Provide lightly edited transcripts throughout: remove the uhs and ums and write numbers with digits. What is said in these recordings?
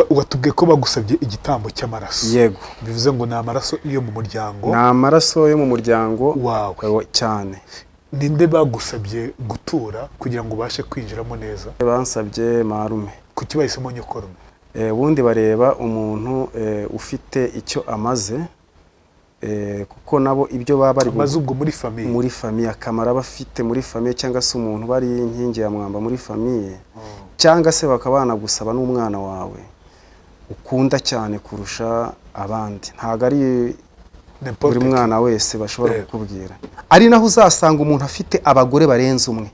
watubwiye ko bagusabye igitambo cy'amaraso. Yego. Bivuze ngo ni amaraso yo mu muryango. Ni amaraso yo mu muryango wawe cyane. Ninde bagusabye gutura kugira ngo ubashe kwinjiramo neza? Bansabye marume. Kuki bahisemo nyokorume? Ubundi bareba umuntu ufite icyo amaze, kuko nabo ibyo baba bari amaze ubwo muri famiye akamara bafite muri famiye, cyangwa se umuntu bari inkingi ya mwamba muri famiye, cyangwa se bakabana gusaba n'umwana wawe ukunda cyane kurusha abandi. Ntago ari buri mwana wese bashobora kukubwira. Ari naho uzasanga umuntu afite abagore barenze umwe.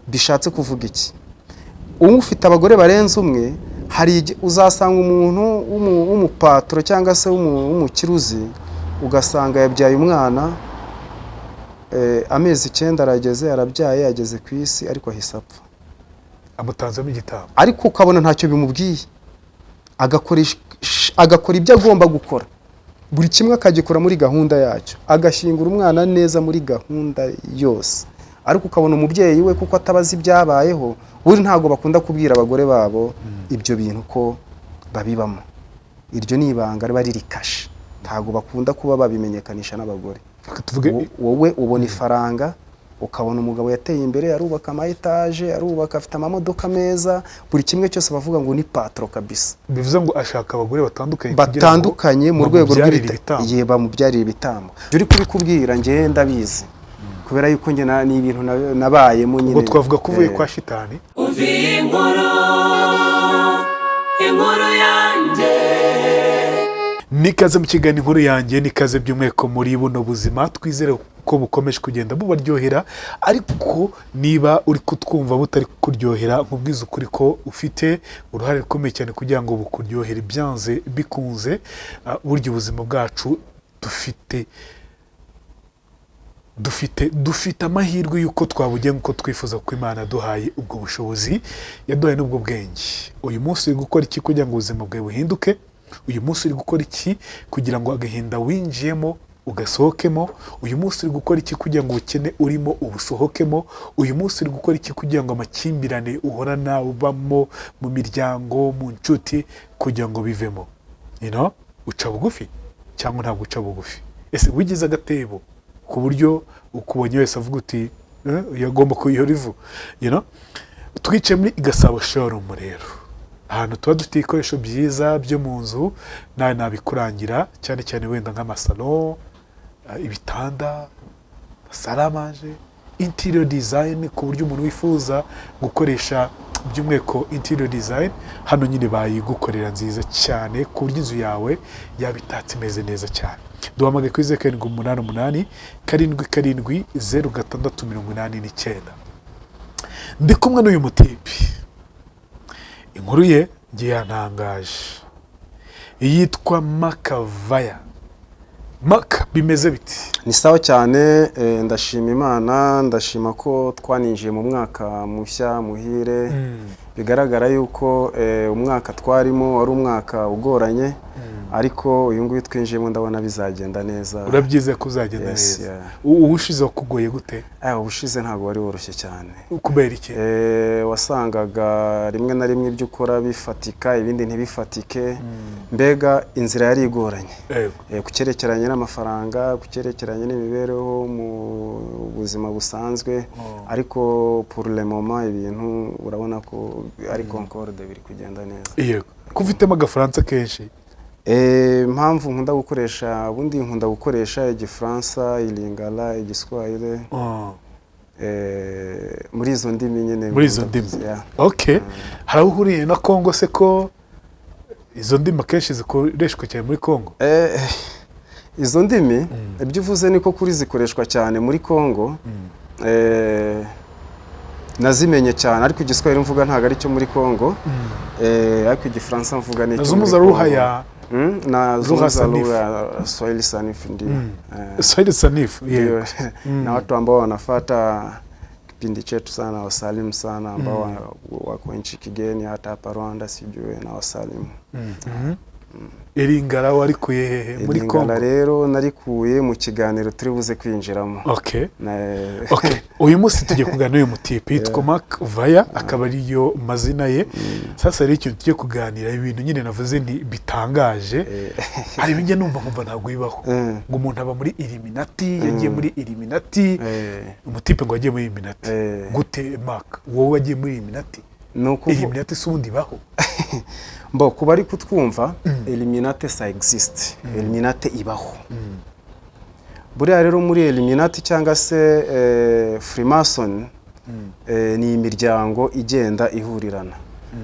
Bishatse kuvuga iki? Ufite abagore barenze umwe, hari uzasanga umuntu w'umupatro cyangwa se w'umukiruzi, ugasanga yabyaye umwana amezi 9 arageze, arabyaye ageze ku isi, ariko ahise apfa. Amutanzemo igitambo. Ariko ukabona ntacyo bimubwiye, agakora ibyo agomba gukora, buri kimwe akagikora muri gahunda yacyo, agashyingura umwana neza muri gahunda yose. Ariko ukabona umubyeyi we kuko atabazi ibyabayeho, buri ntago bakunda kubwira abagore babo ibyo bintu ko babibamo. Iryo ni ibanga riba ririkashe, ntago bakunda kuba babimenyekanisha n'abagore. Wowe ubona ifaranga, ukabona umugabo yateye imbere, arubaka ama etage, arubaka, afite amamodoka meza, buri kimwe cyose bavuga ngo ni patro kabisa. Bivuze ngo ashaka abagore batandukanye mu rwego rw'ibitamo. Yeba mu byarira ibitambo. Uri kubikubwira nge ndabizi, kubera yuko nge ni ibintu nabayemo nyine. Ubwo twavuga kuvuye kwa shitani. Uvi inkuru yanjye. Nikaze mu kiganiro inkuru yanjye, nikaze by'umweko muri buno buzima. Twizere ko bukomeje kugenda bubaryohera, ariko niba uri kutwumva butari kuryohera, nkubwiza ukuri ko ufite uruhare rukomeye cyane kugira ngo bukuryohere byanze bikunze. Buryo ubuzima bwacu dufite amahirwe yuko twabugenga uko twifuza ko Imana duhaye ubwo bushobozi, yaduhaye n'ubwo bwenge. Uyu munsi uri gukora iki kugira ngo ubuzima bwawe buhinduke? Uyu munsi uri gukora iki kugira ngo agahinda winjiyemo ugasohokemo? Uyu munsi uri gukora iki kugira ngo ubukene urimo ubusohokemo? Uyu munsi uri gukora iki kugira ngo amakimbirane uhorana ubamo mu miryango, mu nshuti, kugira ngo bivemo? Uca bugufi cyangwa ntabwo uca bugufi? Ese wigize agatebo ku buryo ukubonye wese avuga uti yagomba kuyihora ivu? Twicaye muri Gasabo showroom rero, ahantu tuba dufite ibikoresho byiza byo mu nzu, nawe nabikurangira, cyane cyane wenda nk'amasalo, ibitanda, salamanje, interior design, ku buryo umuntu wifuza gukoresha by'umweko interior design, hano nyine bayigukorera nziza cyane, ku buryo inzu yawe yabitatse imeze neza cyane. Duhamagaye kuri 0788 770 689. Ndi kumwe n'uyu mutipi, inkuru ye ngiye yantangaje, yitwa Makavaya. Maka, bimeze biti? Ni sawa cyane, ndashima Imana, ndashima ko twaninjiye mu mwaka mushya muhire. Bigaragara yuko umwaka twarimo wari umwaka ugoranye, ariko uyu nguyu twinjiyemo ndabona bizagenda neza. Urabyize ko uzagenda neza? Ubushize wakugoye gute? Ubushize ntabwo wari woroshye cyane. Kubera iki? Wasangaga rimwe na rimwe ibyo ukora bifatika, ibindi ntibifatike. Mbega inzira yari igoranye, ku cyerekeranye n'amafaranga, ku cyerekeranye n'imibereho mu buzima busanzwe. Ariko pour le moment ibintu urabona ko ari concorde, biri kugenda neza. Yego. Kufitemo agafaransa kenshi? Mpamvu nkunda gukoresha, ubundi nkunda gukoresha igifaransa, ilingala, igiswahili, muri izo ndimi nyine. Muri izo ndimi? Okay. Harahuriye na Kongo se ko izo ndimi akenshi zikoreshwa cyane muri Kongo? Izo ndimi ibyo uvuze niko kuri zikoreshwa cyane muri Kongo. Nazimenye cyane, ariko igiswahili mvuga ntago ari cyo muri Kongo. Ariko igifaransa mvuga ni cyo muri Kongo. Nazungumza lugha ya Swahili sanifu ndio. Swahili sanifu, yeah. Na watu ambao wanafuata kipindi chetu sana wasalimu sana, ambao wako nchi kigeni, hata hapa Rwanda sijui, na wasalimu. Iringara warikuye hehe muri Kongo? Iringara rero narikuye mu kiganiro turi buze kwinjiramo. Okay. Okay. Uyu munsi tugiye kuganira uyu mutipe yitwa Mark Vaya, akaba ariyo mazina ye. Sasa rero ikintu tugiye kuganira ibintu nyine navuze nti bitangaje. Hari ibijya numva nkumva ntabwo bibaho. Ngo umuntu aba muri Illuminati, yagiye muri Illuminati. Umutipe ngo yagiye muri Illuminati. Gute Mark? Wowe wagiye muri Illuminati? Illuminati si ubundi baho? Mbo kuba ari kutwumva Illuminati ça existe. Illuminati ibaho. Buriya rero muri Illuminati cyangwa se Freemason ni imiryango igenda ihurirana.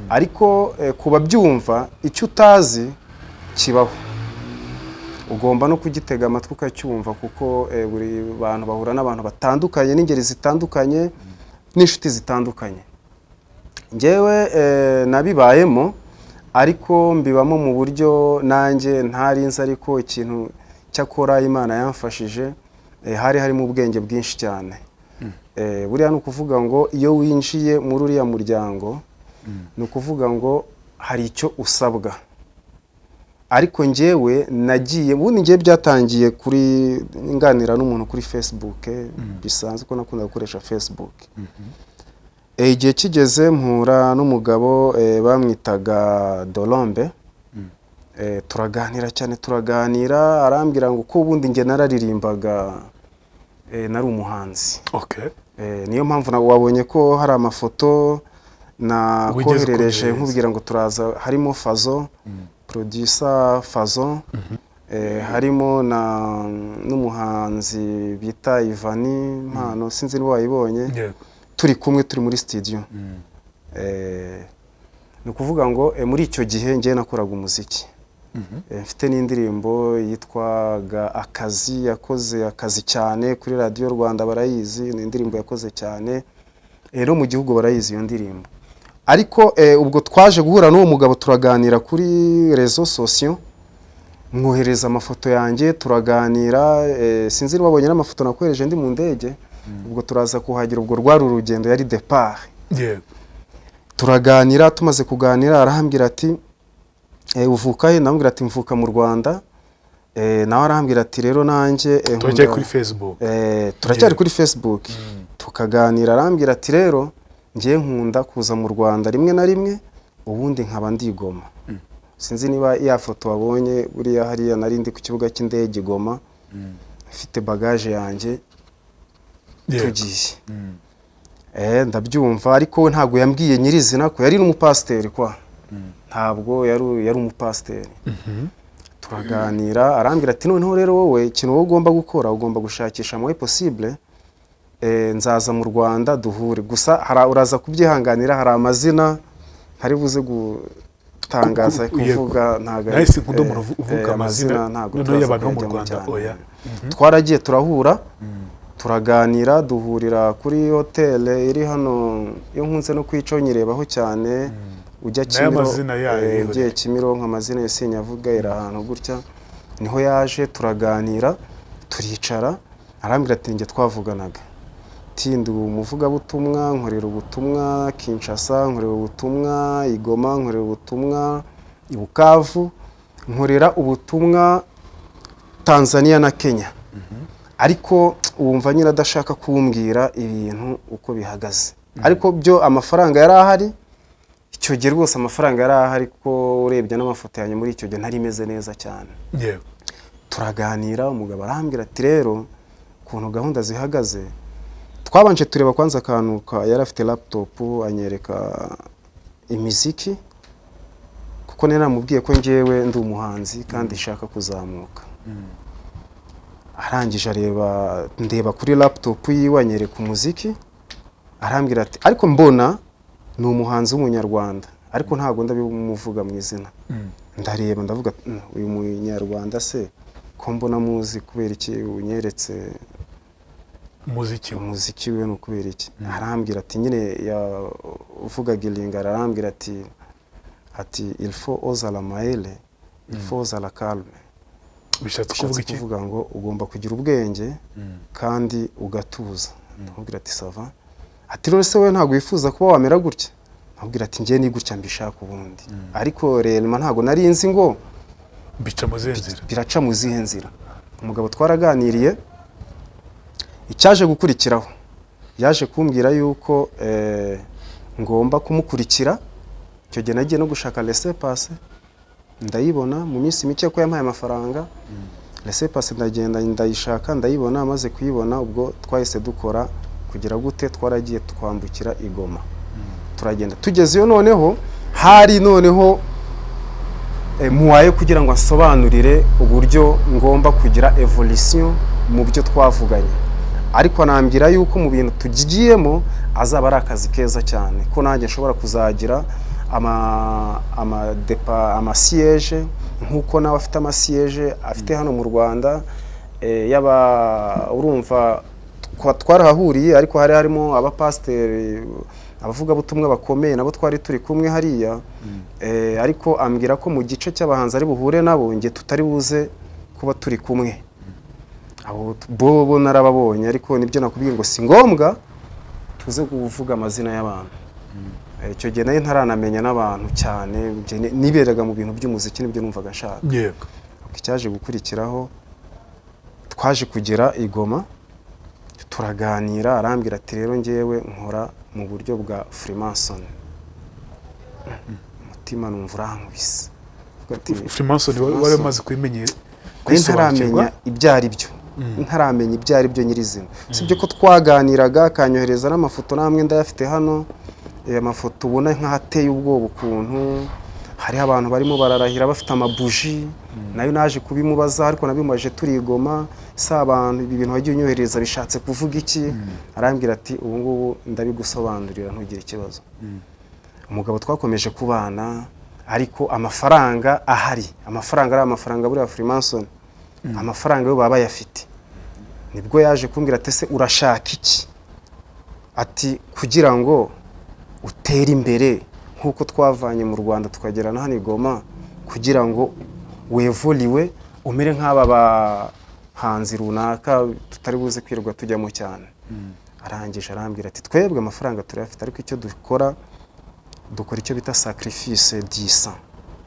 Ariko kuba byumva icyo utazi kibaho. Ugomba no kugitega amatwi ukacyumva kuko buri bantu bahura n'abantu batandukanye n'ingeri zitandukanye n'inshuti zitandukanye. Njyewe nabibayemo ariko mbibamo mu buryo nanjye ntarinze, ariko ikintu cyakora Imana yamfashije hari harimo ubwenge bwinshi cyane. Buriya ni ukuvuga ngo iyo winjiye muri uriya muryango ni ukuvuga ngo hari icyo usabwa. Ariko njyewe nagiye, ubundi njyewe byatangiye kuri nganira n'umuntu kuri Facebook, bisanzwe ko nakunda gukoresha Facebook. Igihe kigeze mpura n'umugabo bamwitaga Dolombe, turaganira cyane, arambwira ngo ko ubundi nge nararirimbaga, nari umuhanzi. Okay. Niyo mpamvu wabonye ko hari amafoto nakoherereje nkubwira ngo turaza, harimo Fazo, producer Fazo, harimo n'umuhanzi bita Ivani Mpano, sinzi niba wayibonye. Turi kumwe, turi muri studio. Ni ukuvuga ngo muri icyo gihe ngiye nakoraga umuziki. Mfite n'indirimbo yitwaga Akazi, yakoze akazi cyane kuri Radio Rwanda, barayizi. Ni indirimbo yakoze cyane, rero mu gihugu barayizi iyo ndirimbo. Ariko ubwo twaje guhura n'uwo mugabo turaganira kuri réseaux sociaux, mwohereza amafoto yanjye turaganira. Sinzi niba wabonye n'amafoto nakohereje ndi mu ndege. Ubwo turaza kuhagira, ubwo rwari urugendo, yari départ. Turaganira, tumaze kuganira arahambira ati uvuka he? Namubwira ati mvuka mu Rwanda. Nawe arahambira ati rero nanjye turacyari kuri Facebook. Turacyari kuri Facebook. Tukaganira, arahambira ati rero ngiye nkunda kuza mu Rwanda rimwe na rimwe, ubundi nkaba ndigoma. Sinzi niba ya foto wabonye, buriya hariya nari ndi ku kibuga cy'indege Goma, mfite bagage yanjye tugiye. Ndabyumva, ariko ntabwo yambwiye nyirizina ko yari n'umupasiteri kwa. Ntabwo yari umupasiteri. Turaganira, arambwira ati noneho rero wowe ikintu wowe ugomba gukora, ugomba gushakisha moyen possible, nzaza mu Rwanda duhure. Gusa uraza kubyihanganira, hari amazina ntari buze gutangaza kuvuga, ntago nahise nkunda umuntu uvuga amazina noneho y'abantu bo mu Rwanda. Oya. Twaragiye turahura, turaganira, duhurira kuri hotel iri hano, iyo nkunze no kwiconyirebaho cyane, ujya Kimironko, Kimironko, amazina yose nyavuga ira ahantu gutya. Niho yaje turaganira, turicara, arambwira ati nge twavuganaga, tindi umuvuga butumwa, nkorera ubutumwa Kinshasa, nkorera ubutumwa Igoma, nkorera ubutumwa Ibukavu, nkorera ubutumwa Tanzania na Kenya. Ariko wumva nyine adashaka kumbwira ibintu uko bihagaze. Ariko byo amafaranga yari ahari icyo gihe, rwose amafaranga yari ahari, ko urebye n'amafoto yanyu muri icyo gihe ntari meze neza cyane. Turaganira, umugabo arambwira ati rero kuntu gahunda zihagaze, twabanje tureba kwanza akantu yari afite laptop, anyereka imiziki, kuko nari namubwiye ko ngewe ndi umuhanzi kandi nshaka kuzamuka. Arangije ndeba kuri laptop yiwe, anyereka umuziki, arambwira ati ariko mbona ni umuhanzi w'umunyarwanda, ariko ntago ndabimuvuga mu izina. Ndareba ndavuga uyu munyarwanda se ko mbona muzi, kubera iki unyeretse umuziki we, no kubera iki? Arambwira ati nyine uvugaga Ilingara, arambwira ati il faut oser la maele, il faut oser la calme. Bishatse kuvuga ngo ugomba kugira ubwenge kandi ugatuza. Ndamubwira ati sava. Ati rero se we ntago wifuza kuba wamera gutya? Ndamubwira ati ngiye ni gutya mbishaka ubundi. Ariko rero ntago nari nzi ngo bica mu zihe nzira? biraca mu zihe nzira. Umugabo twaraganiriye, icyaje gukurikiraho yaje kumbwira yuko ngomba kumukurikira. Icyo gihe nagiye no gushaka laissez-passer ndayibona mu minsi mike ko yampaye amafaranga. Laissez-passer ndagenda ndayishaka ndayibona, amaze kuyibona ubwo twahise dukora kugira gute, twaragiye twambukira i Goma. Turagenda tugezeyo, noneho hari noneho muwaye kugira ngo asobanurire uburyo ngomba kugira evolution mu byo twavuganye, ariko anambwira yuko mu bintu tugiyemo azaba ari akazi keza cyane, ko nanjye nshobora kuzagira ama siège nkuko nawe afite ama siège afite hano mu Rwanda. Urumva twarahahuriye, ariko hari harimo abapasiteri, abavugabutumwa bakomeye nabo twari turi kumwe hariya. Ariko ambwira ko mu gice cy'abahanzi ari buhure nabo nge tutari buze kuba turi kumwe. Abo bo narababonye, ariko nibyo nakubwiye ngo si ngombwa tuze kuvuga amazina y'abantu. Icyo gihe nayo ntaranamenya n'abantu cyane, niberaga mu bintu by'umuziki nibyo numvaga nshaka. Yego. Icyaje gukurikiraho twaje kugera i Goma, turaganira, arambwira ati rero ngewe nkora mu buryo bwa Freemason. Umutima numva urankubise. Freemason wari umaze kubimenyera? Ntaramenya ibyo ari byo. Ntaramenya ibyo ari byo nyirizina. Sibyo ko twaganiraga, akanyohereza n'amafoto, namwe ndayafite hano. Amafoto ubona nk'ahateye ubwoba ukuntu, hariho abantu barimo bararahira bafite amabuji. Nayo naje kubimubaza, ariko nabimubaje turi i Goma, abantu ibi bintu wagiye unyohereza bishatse kuvuga iki? Arambwira ati ubu ngubu ndabigusobanurira ntugire ikibazo. Umugabo twakomeje kubana, ariko amafaranga ahari, amafaranga ari amafaranga buriya Freemason, amafaranga yo baba yafite. Nibwo yaje kumbwira ati se urashaka iki? Ati kugira ngo utera imbere nkuko twavanye mu Rwanda tukagera na hano i Goma, kugira ngo wevoliwe umere nk'aba bahanzi runaka tutari buze kwirwa tujyamo cyane. Arangije arambwira ati twebwe amafaranga turayafite, ariko icyo dukora icyo bita sacrifice du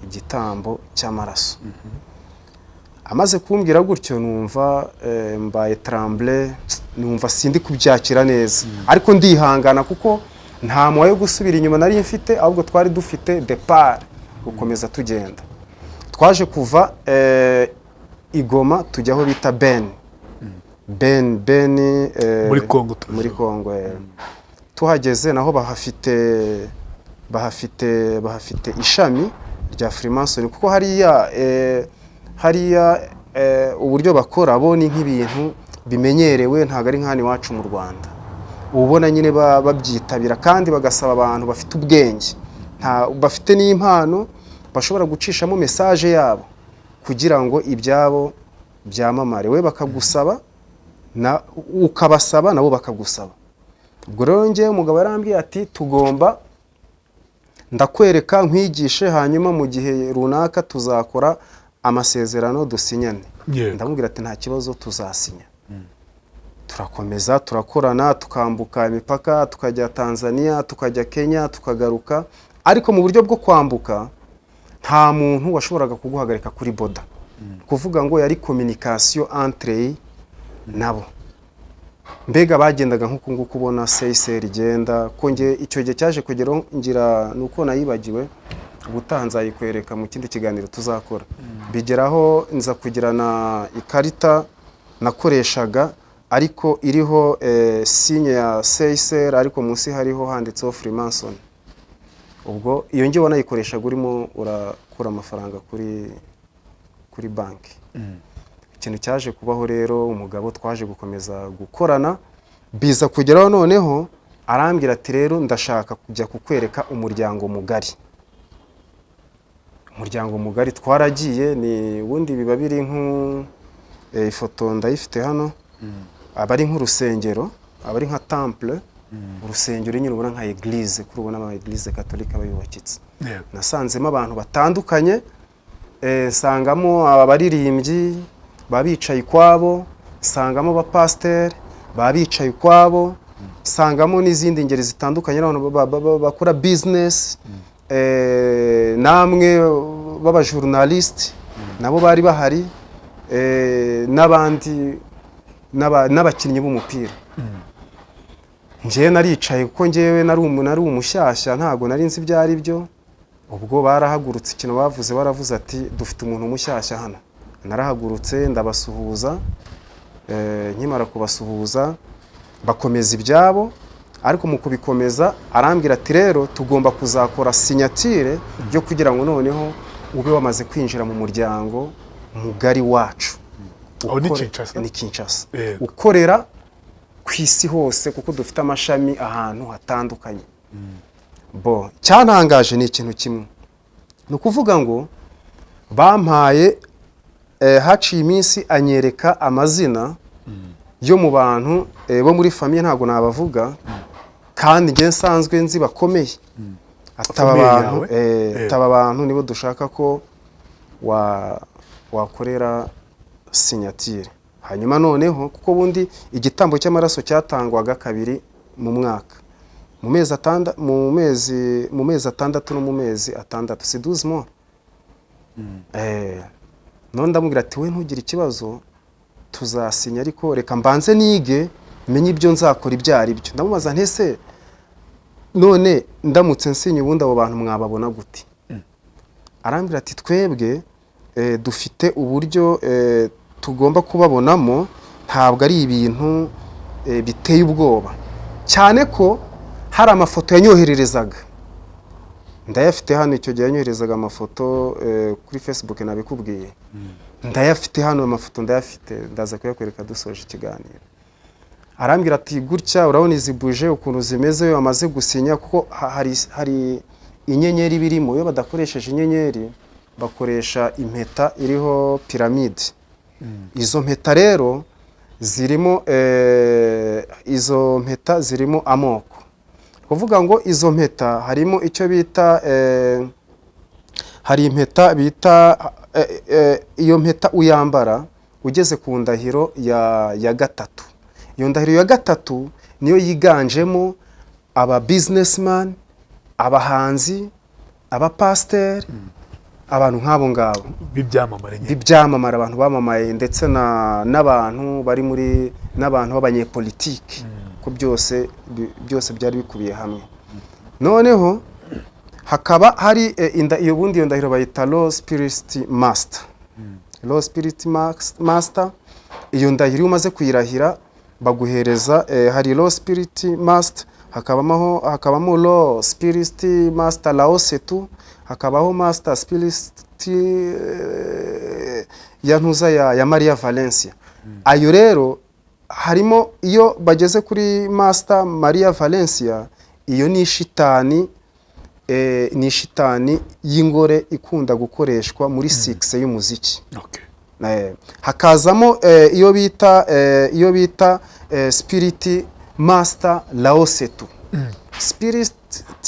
igitambo cy'amaraso. Amaze kumbwira gutyo numva mbaye tremble, numva sindi kubyakira neza, ariko ndihangana kuko nta mwayo gusubira inyuma nari mfite, ahubwo twari dufite départ gukomeza tugenda. Twaje kuva i Goma tujya aho bita Ben muri Kongo. Tuhageze naho bahafite ishami rya Freemason, kuko hariya uburyo bakora bo ni nk'ibintu bimenyerewe, ntago ari nk'ani wacu mu Rwanda. Ubona nyine babyitabira kandi bagasaba abantu bafite ubwenge, bafite n'impano bashobora gucishamo message yabo kugira ngo ibyabo byamamare. We bakagusaba ukabasaba nabo bakagusaba. Ubwo rero ngewe umugabo yarambwiye ati tugomba ndakwereka nkwigishe, hanyuma mu gihe runaka tuzakora amasezerano dusinyane. Ndamubwira ati nta kibazo tuzasinya. Turakomeza turakorana, tukambuka imipaka, tukajya Tanzania, tukajya Kenya, tukagaruka. Ariko mu buryo bwo kwambuka nta muntu washoboraga kuguhagarika kuri boda, kuvuga ngo yari communication entre nabo. Mbega bagendaga nk'uko nguko ubona CICR igenda. Ko nge icyo gihe cyaje kugeraho ngira nuko nayibagiwe, ubutaha nzayikwereka mu kindi kiganiro tuzakora. Bigeraho nza kugirana ikarita nakoreshaga, ariko iriho signe ya CICR, ariko munsi hariho handitseho Freemason. Ubwo iyo ngiye wanayikoreshaga urimo urakura amafaranga kuri banki. Ikintu cyaje kubaho rero, umugabo twaje gukomeza gukorana, biza kugeraho noneho arambwira ati rero ndashaka kujya kukwereka umuryango mugari. Umuryango mugari twaragiye, ni wundi biba biri ifoto ndayifite hano. Abari nk'urusengero, abari nka temple, urusengero nyine ubona nka église, kuri ubona ama église catholique abayubakitse. Nasanzemo abantu batandukanye, sangamo abaririmbyi babicaye kwabo, sangamo ba pasteur babicaye kwabo, sangamo n'izindi ngeri zitandukanye n'abantu bakora business, namwe baba journalist nabo bari bahari, n'abandi n'abakinnyi b'umupira. Njyewe naricaye kuko njyewe nari umushyashya, ntago nari nzi ibyo ari byo. Ubwo barahagurutse, ikintu bavuze baravuze ati dufite umuntu umushyashya hano. Narahagurutse ndabasuhuza, nkimara kubasuhuza bakomeza ibyabo, ariko mu kubikomeza arambwira ati rero tugomba kuzakora sinyatire yo kugira ngo noneho ube wamaze kwinjira mu muryango mugari wacu. Ni Kinshasa. Ukorera ku isi hose kuko dufite amashami ahantu hatandukanye. Bo cyantangaje ni ikintu kimwe, ni ukuvuga ngo bampaye haciye iminsi anyereka amazina yo mu bantu bo muri famiye, ntago nabavuga, kandi nge nsanzwe nzi bakomeye. Ataba abantu nibo dushaka ko wakorera sinyatire. Hanyuma noneho kuko bundi igitambo cy'amaraso cyatangwaga 2 mu mwaka, mu mezi 6 no mu mezi 6, si 12 mois. None ndamubwira ati we ntugire ikibazo tuzasinya, ariko reka mbanze nige menye ibyo nzakora ibyo ari byo. Ndamubaza ntese none ndamutse nsinye ubundi abo bantu mwababona gute? Arambwira ati twebwe dufite uburyo tugomba kubabonamo, ntabwo ari ibintu biteye ubwoba cyane, ko hari amafoto yanyohererezaga, ndayafite hano. Icyo gihe yanyoherezaga amafoto kuri Facebook, nabikubwiye. Ndayafite hano amafoto, ndayafite, ndaza kuyakwereka dusoje ikiganiro. Arambwira ati gutya urabona izi buje ukuntu zimeze, amaze gusinya, kuko hari inyenyeri birimo. Iyo badakoresheje inyenyeri bakoresha impeta iriho piramide. Izo mpeta rero zirimo amoko. Kuvuga ngo izo mpeta harimo icyo bita hari impeta bita iyo mpeta uyambara ugeze ku ndahiro ya gatatu. Iyo ndahiro ya gatatu niyo yiganjemo aba businessman, abahanzi, aba pasteur, abantu nk'abo ngabo b'ibyamamare, abantu bamamaye, ndetse n'abantu bari muri n'abantu b'abanyepolitike, ko byose byari bikubiye hamwe. Noneho hakaba hari iyo bundi iyo ndahiro bayita Law Spirit Master. Law Spirit Master, iyo ndahiro umaze kuyirahira baguhereza hari Law Spirit Master, hakabamo Law Spirit Master Laosetu, hakabaho Master Spirit ya ntuza ya Maria Valencia. Ayo rero harimo, iyo bageze kuri Master Maria Valencia, iyo ni shitani y'ingore ikunda gukoreshwa muri 6 y'umuziki. Hakazamo iyo bita Spirit Master Laosetu. Spirit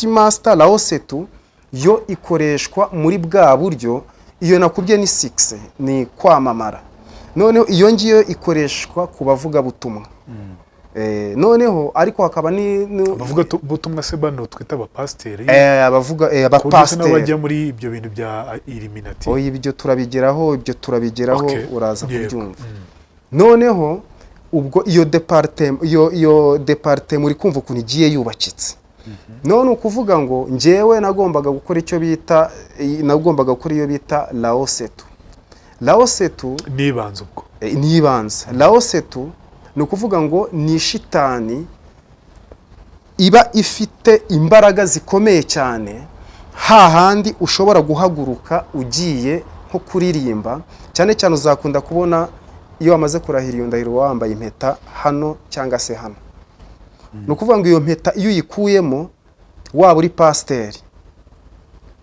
Master Laosetu yo ikoreshwa muri bwa buryo, iyo nakubye ni 6, ni kwamamara. Noneho iyo ngiyo ikoreshwa ku bavuga butumwa. Noneho ariko hakaba bavuga butumwa se bano twita abapasteri, abapasteri bajya muri ibyo bintu bya Illuminati. Ibyo turabigeraho uraza kubyumva. Noneho ubwo iyo departement muri kumva ukuntu igiye yubakitse. None ukuvuga ngo njyewe nagombaga gukora iyo bita Laosetu. Laosetu nibanze ubwo. Nibanze. Laosetu ni ukuvuga ngo ni shitani iba ifite imbaraga zikomeye cyane, hahandi ushobora guhaguruka ugiye nko kuririmba, cyane cyane uzakunda kubona iyo wamaze kurahira iyo ndahiro wambaye impeta hano cyangwa se hano. Ni ukuvuga ngo iyo mpeta iyo uyikuyemo waba uri pasiteri,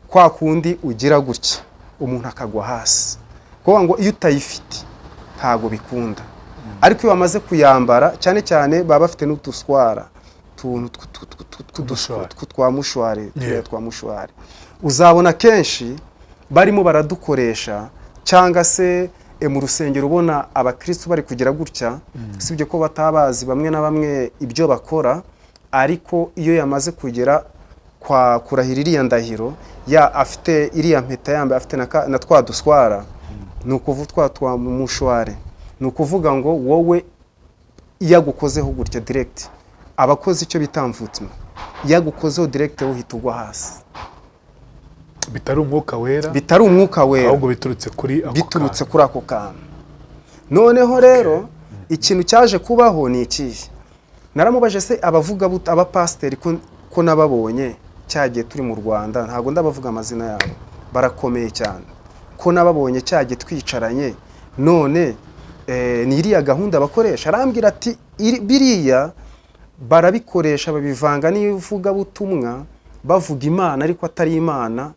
kwa kundi ugira gutya umuntu akagwa hasi. Kuvuga ngo iyo utayifite ntago bikunda. Ariko iyo wamaze kuyambara, cyane cyane baba bafite n'uduswara twa mushwari, uzabona kenshi barimo baradukoresha, cyangwa se mu rusengero ubona abakristo bari kugira gutya. Sibyo ko batabazi bamwe na bamwe ibyo bakora, ariko iyo yamaze kugera kwa kurahira iriya ndahiro, afite iriya mpeta yambaye, afite na twa duswara, ni ukuvuga twa mushware, ni ukuvuga ngo wowe iyo agukozeho gutyo direct abakoze icyo bita mvutsima, iyo agukozeho direct wowe uhita ugwa hasi, bitari umwuka wera, bitari umwuka wera, ahubwo biturutse kuri ako kantu. Noneho rero ikintu cyaje kubaho ni ikihe, naramubaje se abapasiteri ko nababonye cyagiye turi mu Rwanda, ntabwo ndabavuga amazina yabo, barakomeye cyane, ko nababonye cyagiye twicaranye, none ni iriya gahunda bakoresha? Arambwira ati biriya barabikoresha, babivanga n'ivugabutumwa, bavuga Imana ariko atari Imana,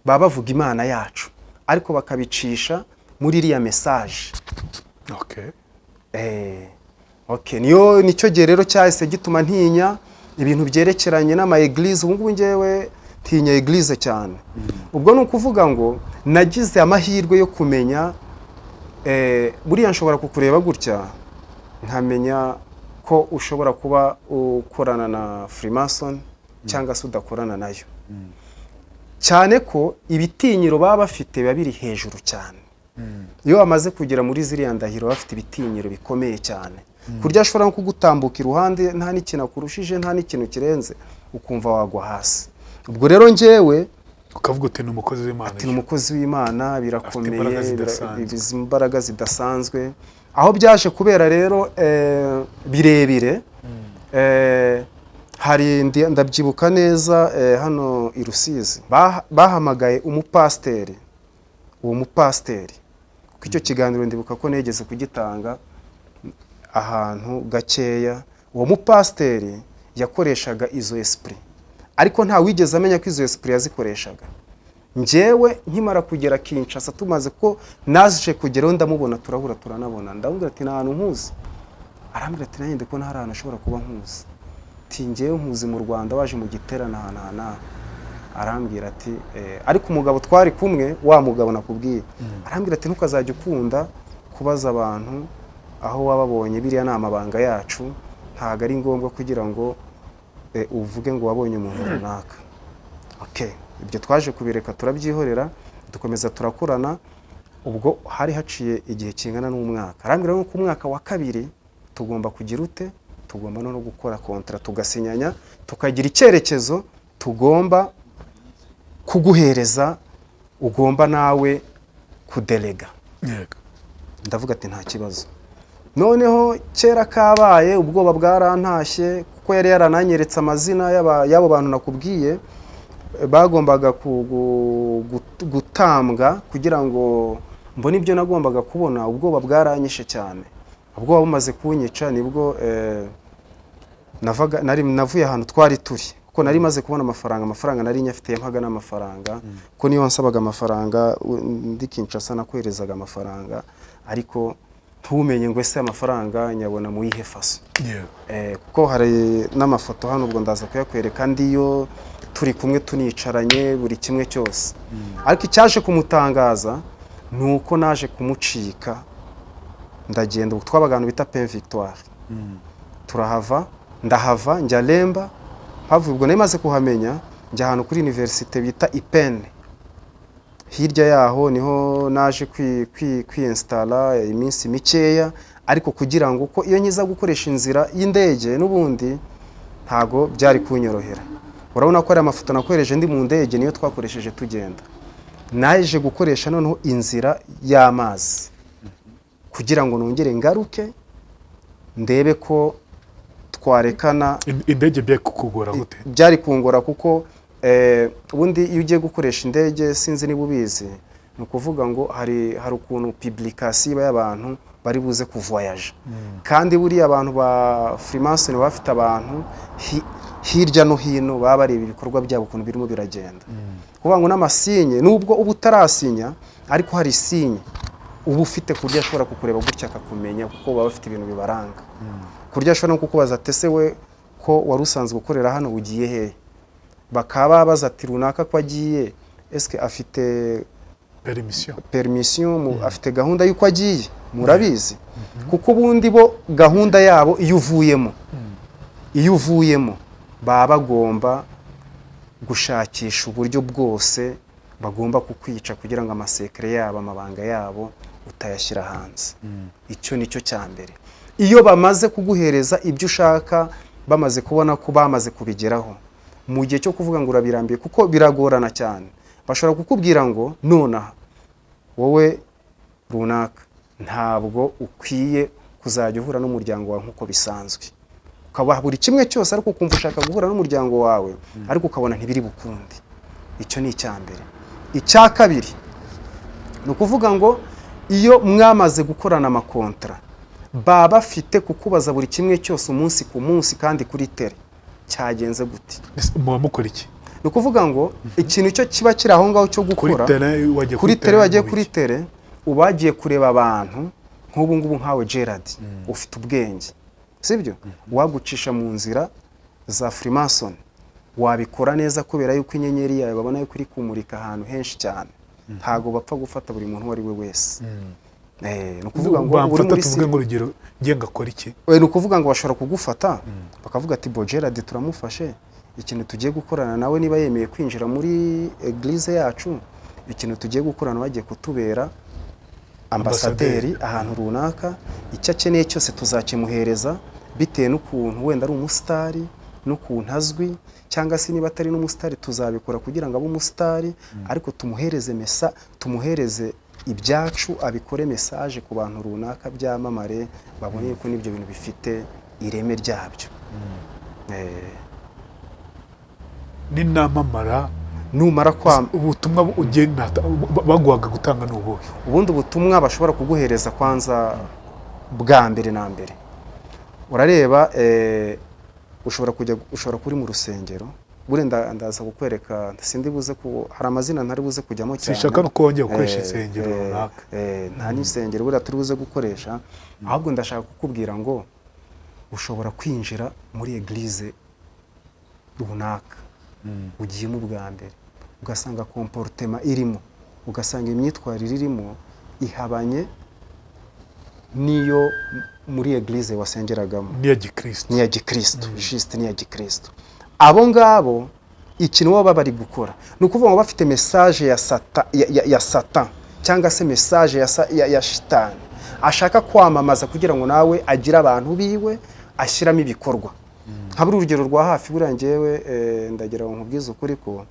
baba bavuga Imana yacu ariko bakabicisha muri iriya message. Okay, nicyo gihe rero cyahise gituma ntinya ibintu byerekeranye n'ama eglise. Ubu ngubu ngewe ntinya eglise cyane. Ubwo ni ukuvuga ngo nagize amahirwe yo kumenya, buriya nshobora kukureba gutya nkamenya ko ushobora kuba ukorana na Freemason cyangwa se udakorana nayo, cyane ko ibitinyiro baba bafite biba biri hejuru cyane. Iyo bamaze kugera muri ziriya ndahiro bafite ibitinyiro bikomeye cyane, kurya ashobora kugutambuka iruhande nta n'ikintu akurushije, nta n'ikintu kirenze, ukumva wagwa hasi. Ubwo rero ngewe ukavuga uti ni umukozi w'Imana, ati ni umukozi w'Imana, birakomeye, imbaraga zidasanzwe. Aho byaje kubera rero birebire, hari ndabyibuka neza, hano i Rusizi bahamagaye umupasiteri, uwo mupasiteri kuko icyo kiganiro ndibuka ko negeze kugitanga ahantu gakeya. Uwo mupasiteri yakoreshaga izo esprit, ariko nta wigeze amenya ko izo esprit yazikoreshaga. Njyewe nkimara kugera Kinshasa, tumaze ko naje kugeraho ndamubona, turahura turanabona, ndamubwira ati nta hantu nkuzi. Arambwira ati nanjye ndiko nta hantu ashobora kuba nkuzi, ati njyewe nkuzi mu Rwanda waje mu giterane ahantu. Arambwira ati ariko umugabo twari kumwe, wa mugabo nakubwiye, arambwira ati ntukazajya ukunda kubaza abantu aho wababonye, biriya ni amabanga yacu, ntago ari ngombwa kugira ngo uvuge ngo wabonye umuntu runaka. Okay, ibyo twaje kubireka turabyihorera, dukomeza turakorana. Ubwo hari haciye igihe kingana n'umwaka. Arambwira ngo ku mwaka wa kabiri tugomba kugira ute, tugomba no gukora kontra, tugasinyanya, tukagira icyerekezo tugomba kuguhereza, ugomba nawe kudelega. Ndavuga ati nta kibazo. Noneho kera kabaye, ubwoba bwarantashye kuko yari yarananyeretse amazina y'abo bantu nakubwiye bagombaga gutambwa kugira ngo mbone ibyo nagombaga kubona. Ubwoba bwaranyishe cyane, ubwoba bumaze kunyica nibwo navuye ahantu twari turi, kuko nari maze kubona amafaranga nari nyafite mpaga n'amafaranga, ko niyo nsabaga amafaranga ndi Kinshasa nakwerezaga amafaranga, ariko ntumenye ngo ese amafaranga nyabona mu yihe faso. Kuko hari n'amafoto hano, ubwo ndaza kuyakwereka, ndiyo turi kumwe tunicaranye buri kimwe cyose. Ariko icyaje kumutangaza nuko naje kumucika, ndagenda twabagana bita Pain Victoire, turahava, ndahava njya Lemba. Havuye ubwo nari maze kuhamenya, njya ahantu kuri universite bita IPEN. Hirya yaho niho naje kwiinstalla iminsi mikeya, ariko kugira ngo ko iyo nyiza gukoresha inzira y'indege n'ubundi ntago byari kunyorohera. Urabona ko ari amafoto nakwereje ndi mu ndege niyo twakoresheje tugenda. Naje gukoresha noneho inzira y'amazi kugira ngo nongere ngaruke ndebe ko twarekana. Indege bye kukugora gute? Byari kungora kuko ubundi iyo ugiye gukoresha indege, sinzi niba ubizi, ni ukuvuga ngo hari ukuntu publication y'abantu bari buze kuvoyaje, kandi buri abantu ba Freemason bafite abantu hirya no hino baba bareba ibikorwa byabo ukuntu birimo biragenda. Kuvuga ngo n'amasinye, nubwo ubu utarasinya ariko hari sinye ubu ufite kurya ashobora kukureba gutya akakumenya, kuko baba bafite ibintu bibaranga. Kurya ashobora no kukubaza ati ese we ko wari usanzwe gukorera hano ugiye he, bakaba baza ati runaka ko agiye, eske afite permission, afite gahunda yuko agiye, murabizi. Kuko ubundi bo gahunda yabo iyo uvuyemo baba bagomba gushakisha uburyo bwose bagomba kukwica kugira ngo amasekre yabo, amabanga yabo utayashyira hanze. Icyo nicyo cya mbere. Iyo bamaze kuguhereza ibyo ushaka, bamaze kubona ko bamaze kubigeraho, mu gihe cyo kuvuga ngo urabirambiye, kuko biragorana cyane, bashobora kukubwira ngo nonaha wowe runaka ntabwo ukwiye kuzajya uhura n'umuryango wawe nk'uko bisanzwe, ukabaha buri kimwe cyose ariko ukumva ushaka guhura n'umuryango wawe, ariko ukabona ntibiri bukunde. Icyo ni icya mbere. Icya kabiri ni ukuvuga ngo iyo mwamaze gukorana amakontra, baba bafite kukubaza buri kimwe cyose umunsi ku munsi kandi kuri tere cyagenze gute, muba mukora iki? ni ukuvuga ngo ikintu cyo kiba kiri aho ngaho cyo gukora kuri tere wagiye kuri tere, ubagiye kureba abantu nk'ubu ngubu nkawe Gerard, ufite ubwenge sibyo, wagucisha mu nzira za Freemason, wabikora neza kubera yuko inyenyeri yawe babona yuko iri kumurika ahantu henshi cyane. Ntago bapfa gufata buri muntu wari we wese. Ni ukuvuga ngo buri muri tuvuge ngo urugero ngenga akora iki, ni ukuvuga ngo bashobora kugufata bakavuga ati bo Gerard turamufashe, ikintu tugiye gukorana nawe niba yemeye kwinjira muri eglise yacu, ikintu tugiye gukorana bagiye kutubera ambasaderi ahantu runaka, icyo akeneye cyose tuzakimuhereza bitewe n'ukuntu wenda ari umusitari n'ukuntu azwi, cyangwa se niba atari n'umusitari tuzabikora kugira ngo abe umusitari, ariko tumuhereze ibyacu, abikore message ku bantu runaka, byamamare, babone ko n'ibyo bintu bifite ireme ryabyo. ni namamara numara kwa ubutumwa ugenda baguhaga gutanga n'ubuhe? Ubundi ubutumwa bashobora kuguhereza kwanza bwa mbere na mbere, urareba ushobora kuri mu rusengero, burenda ndaza kukwereka, sindi buze ku hari amazina ntari buze kujyamo cyane, sishaka no kongera gukoresha insengero runaka, nta n'isengero buriya turi buze gukoresha, ahubwo ndashaka kukubwira ngo ushobora kwinjira muri eglise runaka, ugiyemo bwa mbere, ugasanga comportement irimo, ugasanga imyitwarire irimo ihabanye niyo muri eglise wasengeragamo, niya gikristo juste niya gikristo. Abo ngabo ikintu baba bari gukora ni ukuvuga ngo bafite message ya Satan cyangwa se message ya shitani, ashaka kwamamaza kugira ngo nawe agira abantu biwe ashyiramo ibikorwa. Haburi urugero rwa hafi, buriya njyewe ndagira ngo nkubwize ukuri ko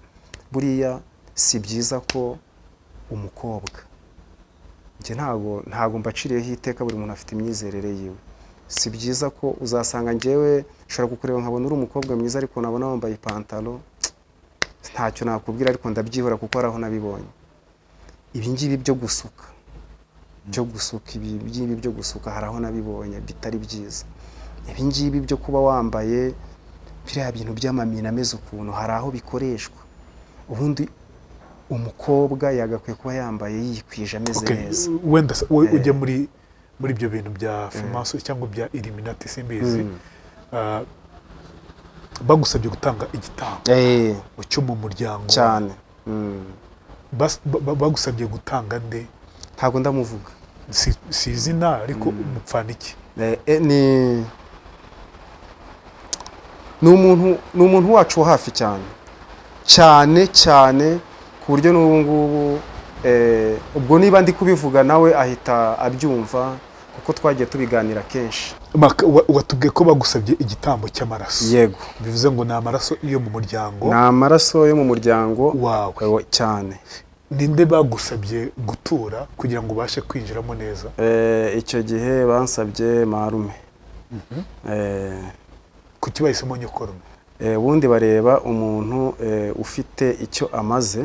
buriya si byiza ko umukobwa, njye ntago mbaciriyeho iteka, buri muntu afite imyizerere yiwe. Si byiza ko uzasanga njyewe ushobora kukureba nkabona uri umukobwa mwiza ariko nabona wambaye ipantalo, ntacyo nakubwira ariko ndabyihora kuko araho nabibonye. Ibi ngibi byo gusuka ibi byo gusuka haraho nabibonye bitari byiza. Ibi ngibi byo kuba wambaye biriya bintu by'amamina ameze ukuntu haraho bikoreshwa. Ubundi umukobwa yagakwiye kuba yambaye yikwije ameze neza. Wenda ujye muri ibyo bintu bya Freemason cyangwa bya Illuminati simbizi, bagusabye gutanga igitambo cyo mu muryango cyane, bagusabye gutanga nde? Ntago ndamuvuga, si izina ariko umupfana iki? ni umuntu wacu wa hafi cyane ku buryo n'ubu ngubu ubwo niba ndi kubivuga nawe ahita abyumva kuko twagiye tubiganira kenshi. Watubwiye ko bagusabye igitambo cy'amaraso. Yego, bivuze ngo ni amaraso yo mu muryango. Ni amaraso yo mu muryango wawe cyane. Ninde bagusabye gutura kugira ngo ubashe kwinjiramo neza? Icyo gihe bansabye marume. Kuki bahisemo nyokorume? Ubundi bareba umuntu ufite icyo amaze,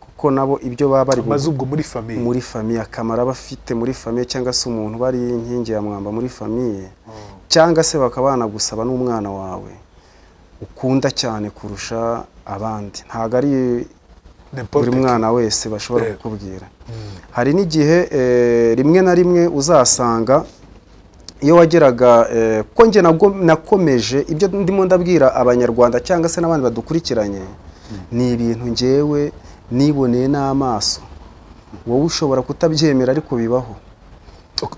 kuko nabo ibyo baba bari ubwo muri famiye akamara bafite muri famiye, cyangwa se umuntu bari inkingi ya mwamba muri famiye, cyangwa se bakabana gusaba n'umwana wawe ukunda cyane kurusha abandi. Ntago ari buri mwana wese bashobora kukubwira. Hari n'igihe rimwe na rimwe uzasanga iyo wageraga ko nge nakomeje ibyo ndimo ndabwira abanyarwanda cyangwa se n'abandi badukurikiranye, ni ibintu ngewe niboneye n'amaso, wowe ushobora kutabyemera ariko bibaho.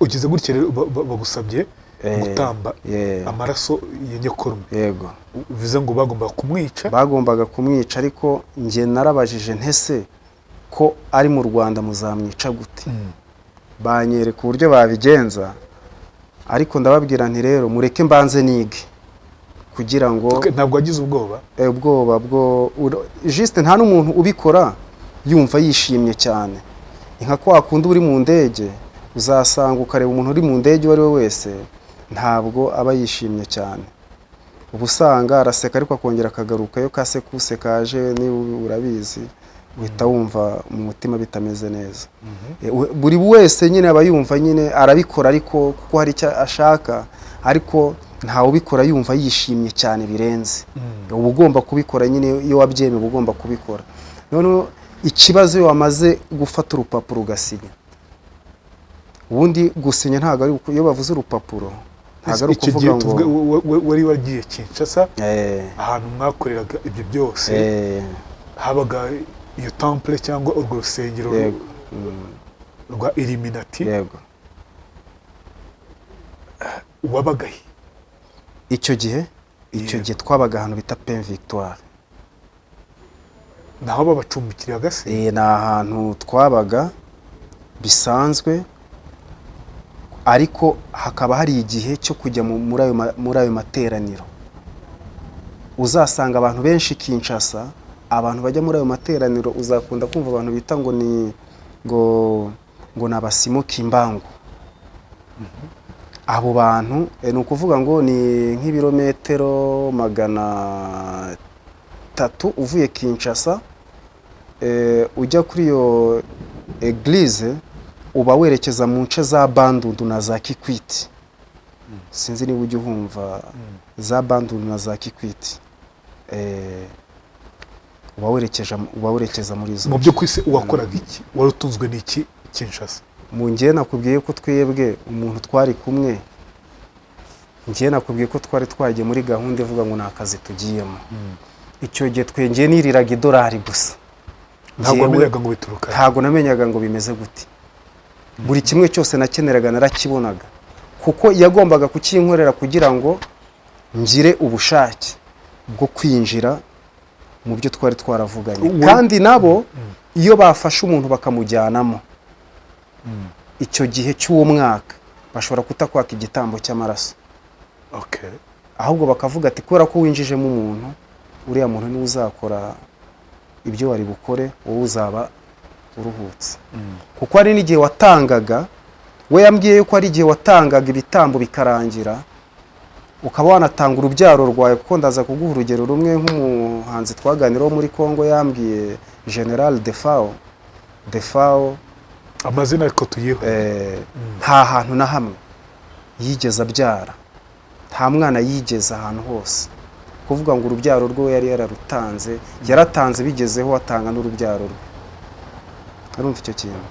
Ugize gutya rero bagusabye gutamba amaraso ya nyokorume. Yego, bivuze ngo bagombaga kumwica. Bagombaga kumwica, ariko nge narabajije ntese ko ari mu Rwanda muzamwica gute. Banyereka uburyo babigenza, ariko ndababwira nti rero mureke mbanze nige kugira ngo ntabwo wagize ubwoba. Ubwoba bwo juste nta n'umuntu ubikora yumva yishimye cyane. Nka kwa kundi uri mu ndege uzasanga ukareba umuntu uri mu ndege uwo ari we wese ntabwo aba yishimye cyane. Ubu usanga araseka ariko akongera akagaruka yo kase kuse kaje niba urabizi uhita wumva mu mutima bitameze neza. Buri wese nyine aba yumva nyine arabikora ariko kuko hari icyo ashaka, ariko ntawe ubikora yumva yishimye cyane birenze. Uba ugomba kubikora nyine, iyo wabyemeye uba ugomba kubikora. None ikibazo iyo wamaze gufata urupapuro ugasinya, ubundi gusinya ntabwo ari iyo bavuze urupapuro ntabwo ari ukuvuga ngo wari wagiye Kinshasa ahantu mwakoreraga ibyo byose, habaga iyo temple cyangwa urwo rusengero rwa Illuminati. Yego. Wabagahe icyo gihe twabaga ahantu bita Pain Victoire. naho babacumbikira gase? Ni ahantu twabaga bisanzwe, ariko hakaba hari igihe cyo kujya muri ayo materaniro. Uzasanga abantu benshi Kinshasa, abantu bajya muri ayo materaniro uzakunda kumva abantu bita ngo ni ngo nabasimo Kimbangu. Abo bantu ni ukuvuga ngo ni nk'ibirometero 300 uvuye Kinshasa, ujya kuri iyo eglise uba werekeza mu nce za Bandundu na za Kikwiti. Sinzi niba ujya uhumva za Bandundu na za Kikwiti. uba werekeza muri zo. Mu byo kwise wakoraga iki? Wari utunzwe n'iki Kinshasa? Mu ngiye nakubwiye ko twebwe umuntu twari kumwe, ngiye nakubwiye ko twari twagiye muri gahunda ivuga ngo nakazi tugiyemo. Icyo gihe twengeye niriraga $1 gusa. Ntabwo namenyaga ngo bituruka. Ntabwo namenyaga ngo bimeze gute. Buri kimwe cyose nakeneraga narakibonaga, kuko yagombaga kukinkorera kugira ngo ngire ubushake bwo kwinjira mu byo twari twaravuganye. Kandi nabo iyo bafashe umuntu bakamujyanamo, icyo gihe cy'uwo mwaka bashobora kutakwaka igitambo cy'amaraso. Okay. Ahubwo bakavuga ati kubera ko winjijemo umuntu, uriya muntu ni uzakora ibyo wari bukore, wowe uzaba uruhutse. Kuko ari n'igihe watangaga, we yambwiye yuko ari igihe watangaga ibitambo bikarangira, ukaba wanatanga urubyaro rwawe. Kuko ndaza kuguha urugero rumwe nk'umuhanzi twaganiraho muri Kongo yambwiye General Defao amazina ariko tuyiho. Nta hantu na hamwe yigeze abyara, nta mwana yigeze ahantu hose. Kuvuga ngo urubyaro rwe yari yararutanze, yaratanze bigezeho atanga n'urubyaro rwe. Arumva icyo kintu?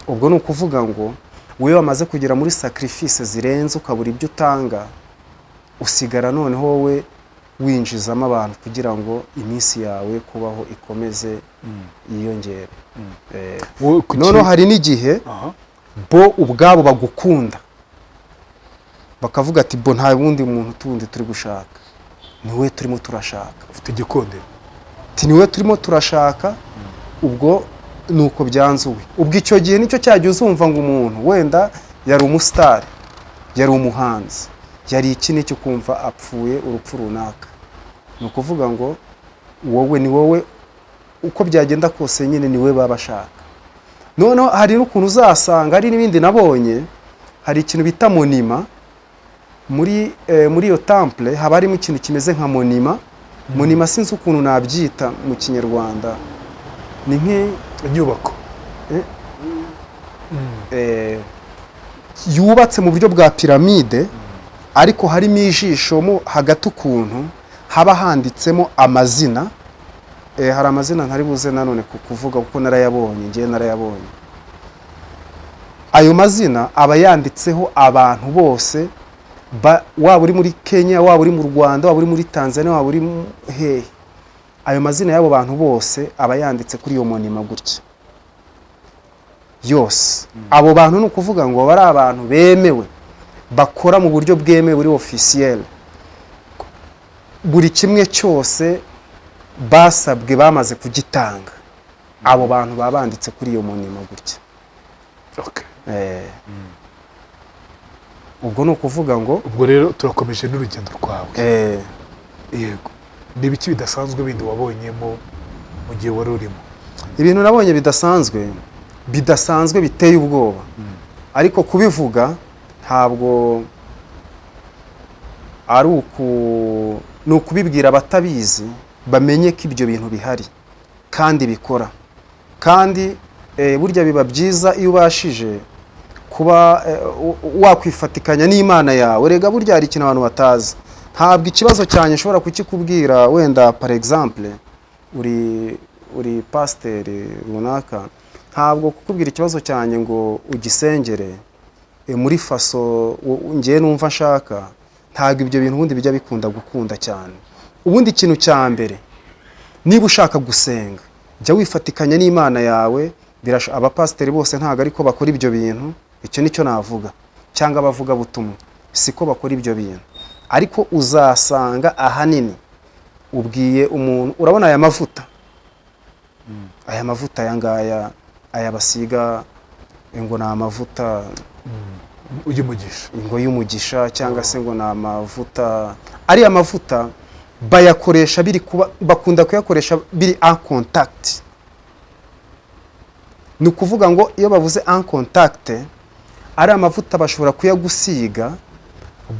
Ubwo ni ukuvuga ngo wewe wamaze kugera muri sacrifice zirenze, ukabura ibyo utanga, usigara noneho wowe winjizamo abantu kugira ngo iminsi yawe kubaho ikomeze yiyongere. Noneho hari n'igihe bo ubwabo bagukunda, bakavuga ati bo nta wundi muntu tundi turi gushaka, niwe turimo turashaka. Ufite igikondero? Ati niwe turimo turashaka. Ubwo nuko byanzuwe. Ubwo icyo gihe nicyo cyagiye uzumva ngo umuntu wenda yari umustar, yari umuhanzi, yari iki n'icyo kumva apfuye urupfu runaka. Ni ukuvuga ngo wowe ni wowe, uko byagenda kose nyine niwe babashaka. Noneho hari n'ukuntu uzasanga hari n'ibindi nabonye, hari ikintu bita monima muri iyo temple. Haba harimo ikintu kimeze nka monima. Monima sinzi ukuntu nabyita mu Kinyarwanda, ni inyubako yubatse mu buryo bwa piramide, ariko harimo ijisho mo hagati ukuntu haba handitsemo amazina. Hari amazina ntari buze nanone kuvuga kuko narayabonye, ngiye narayabonye. Ayo mazina aba yanditseho abantu bose, waba uri muri Kenya, waba uri mu Rwanda, waba uri muri Tanzania, waba uri hehe. Ayo mazina y'abo bantu bose aba yanditse kuri iyo monima gutya yose. Abo bantu ni ukuvuga ngo bari abantu bemewe, bakora mu buryo bwemewe buri officiel. Buri kimwe cyose basabwe bamaze kugitanga, abo bantu baba banditse kuri iyo monima gutya. Okay. Ubwo ni ukuvuga ngo ubwo rero turakomeje n'urugendo rwawe. yego, ni ibiki bidasanzwe bindi wabonyemo mu gihe wari urimo? ibintu nabonye bidasanzwe biteye ubwoba, ariko kubivuga ntabwo ari ni ukubibwira abatabizi bamenye ko ibyo bintu bihari kandi bikora. Kandi burya biba byiza iyo ubashije kuba wakwifatikanya n'Imana yawe. Rega burya hari ikintu abantu batazi. Ntabwo ikibazo cyane nshobora kukikubwira wenda par exemple uri pasiteri runaka, ntabwo kukubwira ikibazo cyane ngo ugisengere muri faso ngiye numva nshaka. Ntabwo ibyo bintu ubundi bijya gukunda cyane. Ubundi ikintu cya mbere, niba ushaka gusenga jya wifatikanya n'Imana yawe. Abapasiteri bose ntabwo ariko bakora ibyo bintu, icyo nicyo navuga, cyangwa abavuga butumwa siko bakora ibyo bintu. Ariko uzasanga ahanini ubwiye umuntu, urabona aya mavuta, aya mavuta aya ngaya, aya basiga ngo ni amavuta y'umugisha cyangwa se ngo ni amavuta, ariya mavuta bayakoresha bakunda kuyakoresha biri en contact. Ni ukuvuga ngo iyo bavuze en contact, ari amavuta bashobora kuyagusiga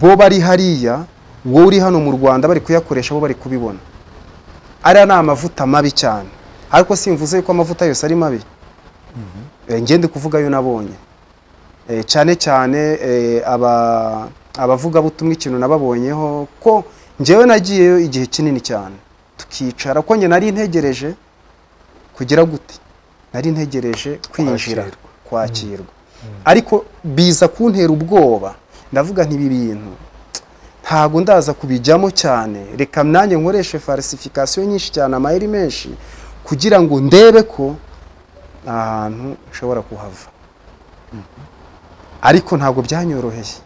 bo bari hariya, wowe uri hano mu Rwanda bari kuyakoresha bo bari kubibona. Ariya ni amavuta mabi cyane, ariko simvuze yuko amavuta yose ari mabi. Ngende kuvuga yo nabonye cyane cyane abavuga butumwa. Ikintu nababonyeho ko njyewe nagiyeyo igihe kinini cyane, tukicara ko njye nari ntegereje kugira gute, nari ntegereje kwinjira kwakirwa, ariko biza kuntera ubwoba. Ndavuga nti ibi bintu ntabwo ndaza kubijyamo cyane, reka nanjye nkoreshe falsification nyinshi cyane, amayeri menshi, kugira ngo ndebe ko ahantu nshobora kuhava. Ariko ntabwo byanyoroheye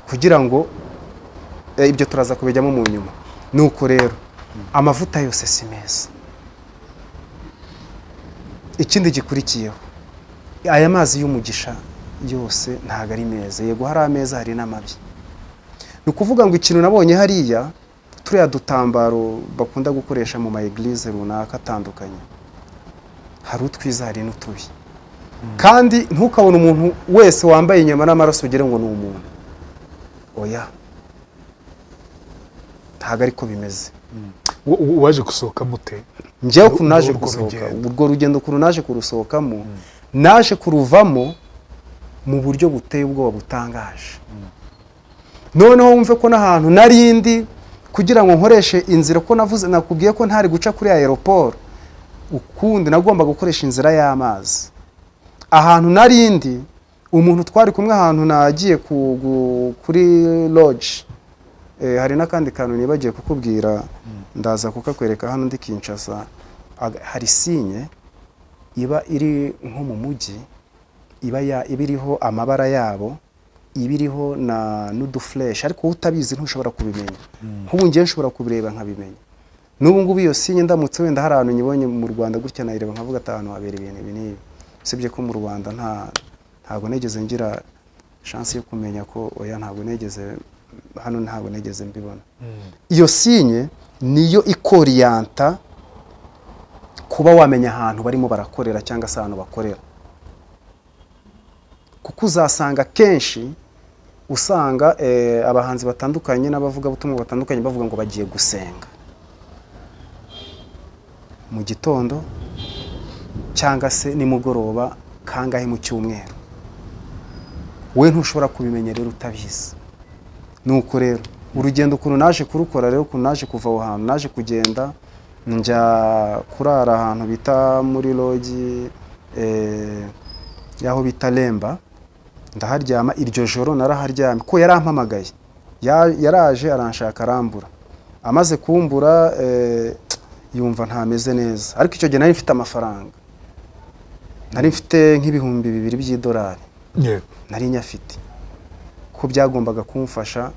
kugira ngo ibyo turaza kubijyamo mu nyuma. Nuko rero amavuta yose si meza. Ikindi gikurikiyeho, aya mazi y'umugisha yose ntabwo ari meza. Yego hari ameza, hari n'amabi. Ni ukuvuga ngo ikintu nabonye hariya, turiya dutambaro bakunda gukoresha mu ma eglise runaka atandukanye, hari utwiza hari n'utubi. Kandi ntukabone umuntu wese wambaye inyama n'amaraso ugire ngo ni umuntu. Oya, ntabwo ariko bimeze. Waje gusohoka mute? Njyewe ukuntu naje gusohoka, urwo rugendo ukuntu naje kurusohokamo, naje kuruvamo mu buryo buteye ubwoba butangaje. Noneho wumve ko n'ahantu narindi kugira ngo nkoreshe inzira, ko nakubwiye ko ntari guca kuri aeroport, ukundi nagomba gukoresha inzira y'amazi. Ahantu narindi, umuntu twari kumwe ahantu nagiye kuri lodge, hari n'akandi kantu nibagiye kukubwira, ndaza kukakwereka hano ndi Kinshasa. Hari sinye iba iri nko mu mujyi, iba iriho amabara yabo, ibiriho n'uduflash, ariko utabizi ntushobora kubimenya. Nk'ubu ngiye nshobora kubireba nkabimenya. N'ubu ngubu iyo sinye ndamutse wenda hari ahantu nyibonye mu Rwanda gutya nayireba nkavuga ati ahantu habera ibintu ibi n'ibi. Usibye ko mu Rwanda ntabwo negeze ngira chance yo kumenya ko oya, ntabwo negeze hano, ntabwo negeze mbibona. Iyo sinye niyo ikoriyanta kuba wamenya ahantu barimo barakorera cyangwa se ahantu bakorera. Kuko uzasanga kenshi usanga abahanzi batandukanye n'abavuga butumwa batandukanye bavuga ngo bagiye gusenga mu gitondo cyangwa se nimugoroba kangahe mu cyumweru. We ntushobora kubimenya rero utabizi. Nuko rero urugendo ukuntu naje kurukora rero, ukuntu naje kuva aho hantu, naje kugenda njya kurara ahantu bita muri logi yaho bita Lemba, ndaharyama. Iryo joro naraharyamye ko yarampamagaye, yaraje aranshaka arambura. Amaze kumbura yumva ntameze neza, ariko icyo gihe nari mfite amafaranga, nari mfite nk'ibihumbi 2 by'idolari. Nari nyafite ko byagombaga kumfasha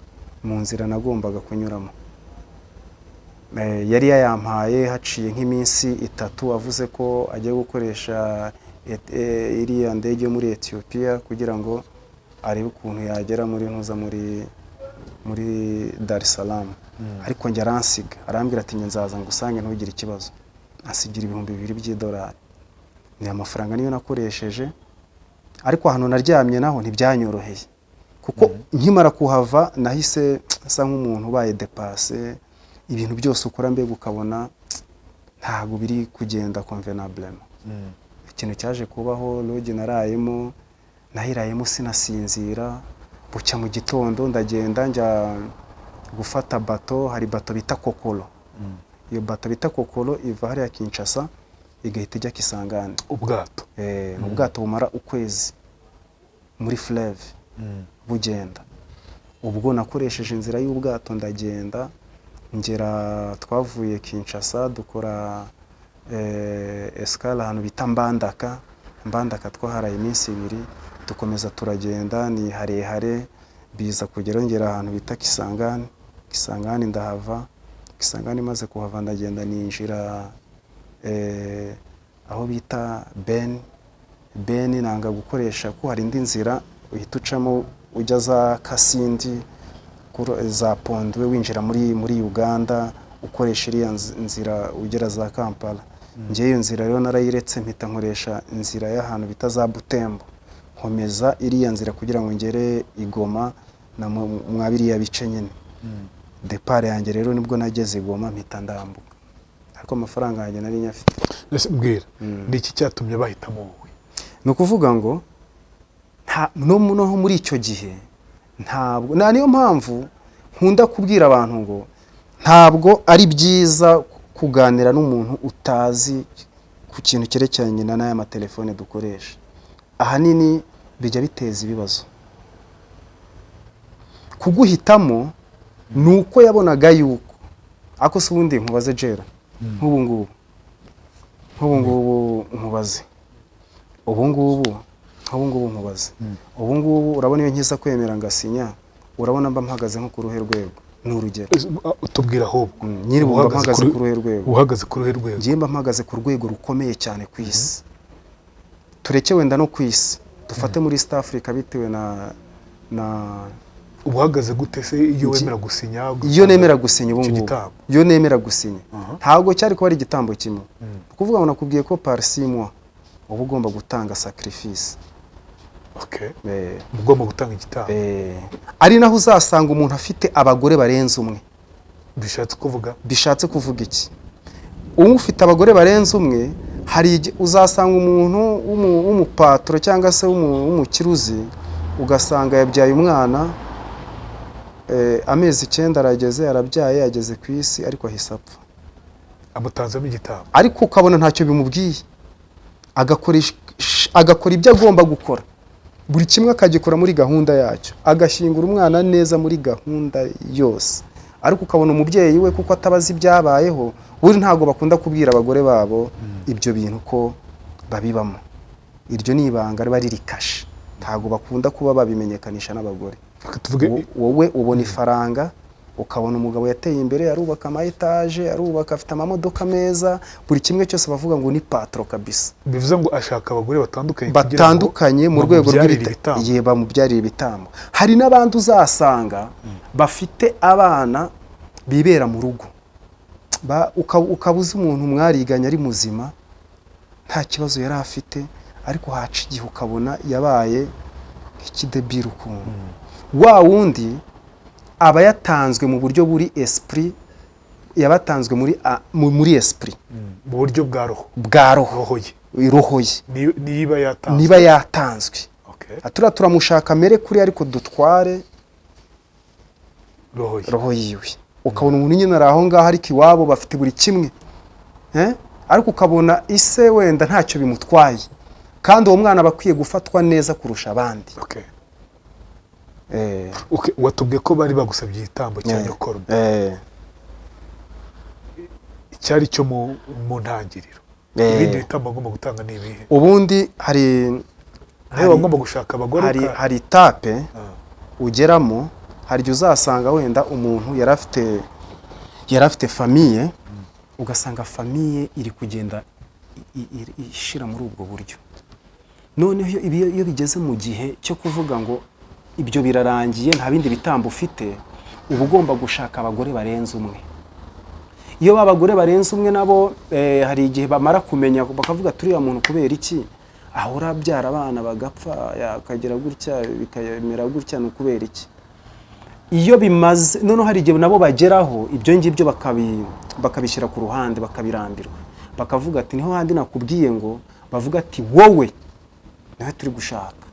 mu nzira nagombaga kunyuramo. yari yayampaye haciye nk'iminsi 3 avuze ko agiye gukoresha iriya ndege yo muri Ethiopia kugira ngo arebe ukuntu yagera muri ntuza muri Dar es Salaam. Ariko njye aransiga arambwira ati nzaza ngusange ntugire ikibazo, asigira $2,000 ni amafaranga niyo nakoresheje. Ariko hano naryamye naho ntibyanyoroheye kuko nkimara kuhava nahise asa nk'umuntu ubaye dépassé, ibintu byose ukora mbega ukabona ntago biri kugenda convenablement. Ikintu cyaje kubaho lodge narayemo, nahirayemo sinasinzira, bucya mu gitondo ndagenda njya gufata bato, hari bato bita Kokolo. Iyo bato bita Kokolo iva hariya Kinshasa igahita ijya Kisangani. ubwato Ubwato bumara ukwezi muri fleuve bugenda. Ubwo nakoresheje inzira y'ubwato ndagenda ngera, twavuye Kinshasa dukora escale ahantu bita Mbandaka twaharaye iminsi 2, dukomeza turagenda ni harehare biza kugera ngera ahantu bita Kisangani ndahava. Kisangani maze kuhava ndagenda ninjira aho bita Ben nanga gukoresha ko hari indi nzira uhita ucamo ujya za Kasindi za Pondwe winjira muri Uganda ukoresha iriya nzira ugera za Kampala. Ngiye iyo nzira rero narayiretse mpita nkoresha inzira y'ahantu bita za Butembo, nkomeza iriya nzira kugira ngo ngere Igoma na mwabiriya bice nyine. Depart yanjye rero nibwo nageze Igoma mpita ndambuka, ariko amafaranga yanjye nari nyafite. mbwira ni iki cyatumye bahitamo wowe? Ni ukuvuga ngo no muri icyo gihe ntabwo, niyo mpamvu nkunda kubwira abantu ngo ntabwo ari byiza kuganira n'umuntu utazi ku kintu cyerekeranye n'aya matelefone dukoresha. Ahanini bijya biteza ibibazo. Kuguhitamo nuko yabonaga yuko ako se ubundi nkubaze Jera nk'ubu ngubu nkubaze ubu ngubu nkubaze ubu ngubu urabona iyo nkiza kwemera ngasinya, urabona mba mpagaze nko ku ruhe rwego. Ni urugero utubwira ahubwo nyiri bumba mpagaze ku ruhe rwego. uhagaze ku ruhe rwego? Ngiye mba mpagaze ku rwego rukomeye cyane ku isi. Tureke wenda no ku isi, dufate muri East Africa bitewe na uhagaze gute se iyo wemera gusinya? Iyo nemera gusinya ubu ngubu, iyo nemera gusinya ntabwo cyari kuba ari igitambo kimwe. Kuvuga ngo nakubwiye ko par 6 mois uba ugomba gutanga sacrifice. Okay. Ugomba gutanga igitambo. Ari naho uzasanga umuntu afite abagore barenze umwe. Bishatse kuvuga iki? Ufite abagore barenze umwe, hari uzasanga umuntu w'umupatro cyangwa se w'umukiruzi, ugasanga yabyaye umwana amezi 9 arageze, arabyaye yageze ku isi, ariko ahise apfa. Amutanzamo igitambo. Ariko ukabona ntacyo bimubwiye, agakora ibyo agomba gukora, buri kimwe akagikora muri gahunda yacyo, agashyingura umwana neza muri gahunda yose. Ariko ukabona umubyeyi we kuko atabazi ibyabayeho, buri ntago bakunda kubwira abagore babo ibyo bintu ko babibamo. Iryo ni ibanga riba ririkashe, ntago bakunda kuba babimenyekanisha n'abagore. Wowe ubona ifaranga, ukabona umugabo yateye imbere, arubaka ama etage, arubaka afite amamodoka meza, buri kimwe cyose bavuga ngo ni patro kabisa. Bivuze ngo ashaka abagore batandukanye mu rwego rw'ibitabo, bamubyarira ibitambo. Hari n'abandi uzasanga bafite abana bibera mu rugo, ukabuza umuntu mwariganya ari muzima, nta kibazo yari afite, ariko haca igihe ukabona yabaye ikidebira ukuntu. Wa wundi aba yatanzwe mu buryo buri esprit, yabatanzwe muri esprit, mu buryo bwa roho niba yatanzwe. Atura turamushaka mere kuri, ariko dutware roho yiwe. Ukabona umuntu nyine ari aho ngaho, ariko iwabo bafite buri kimwe, ariko ukabona ise wenda ntacyo bimutwaye, kandi uwo mwana bakwiye gufatwa neza kurusha abandi. Watubwiye ko bari bagusabye igitambo cya nyokorome. Icyari cyo mu ntangiriro. Ibindi bitambo agomba gutanga ni ibihe? Ubundi hari bagomba gushaka abagore. Hari tape ugeramo, hari igihe uzasanga wenda umuntu yari afite famiye, ugasanga famiye iri kugenda ishira muri ubwo buryo. Noneho iyo bigeze mu gihe cyo kuvuga ngo ibyo birarangiye nta bindi bitambo ufite, uba ugomba gushaka abagore barenze umwe. Iyo abagore barenze umwe nabo hari igihe bamara kumenya bakavuga turiya muntu kubera iki ahora abyara abana bagapfa yakagera gutya bikamera gutya, ni ukubera iki? Iyo bimaze noneho hari igihe nabo bageraho ibyo ngibyo bakabishyira ku ruhande, bakabirambirwa, bakavuga ati niho handi nakubwiye ngo, bavuga ati wowe nawe turi gushaka.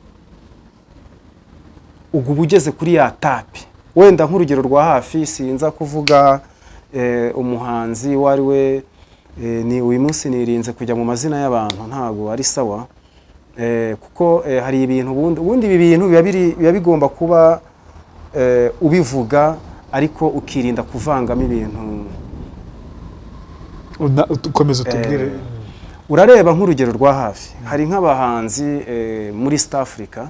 Ubwo ugeze kuri ya tapi, wenda nk'urugero rwa hafi sinza kuvuga umuhanzi wari we, ni uyu munsi nirinze kujya mu mazina y'abantu ntago ari sawa, kuko hari ibintu ubundi ibi bintu biba bigomba kuba ubivuga ariko ukirinda kuvangamo ibintu. Ukomeza utubwire. Urareba nk'urugero rwa hafi, hari nk'abahanzi muri East Africa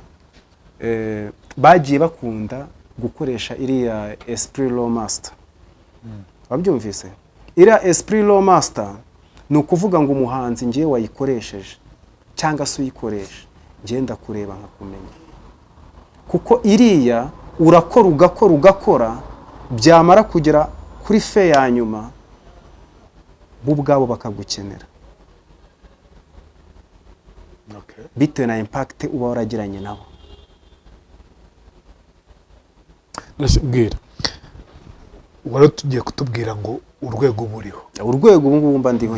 bagiye bakunda gukoresha iriya Esprit Law Master. Wabyumvise? Iriya Esprit Law Master ni ukuvuga ngo umuhanzi ngiye wayikoresheje cyangwa se uyikoresha ngenda kureba nkakumenya, kuko iriya urakora ugakora byamara kugera kuri fe ya nyuma bo ubwabo bakagukenera. Okay. Bitewe na impact uba waragiranye nabo. Bwira, wari tugiye kutubwira ngo urwego buriho. Urwego ubu ngubu mba ndiho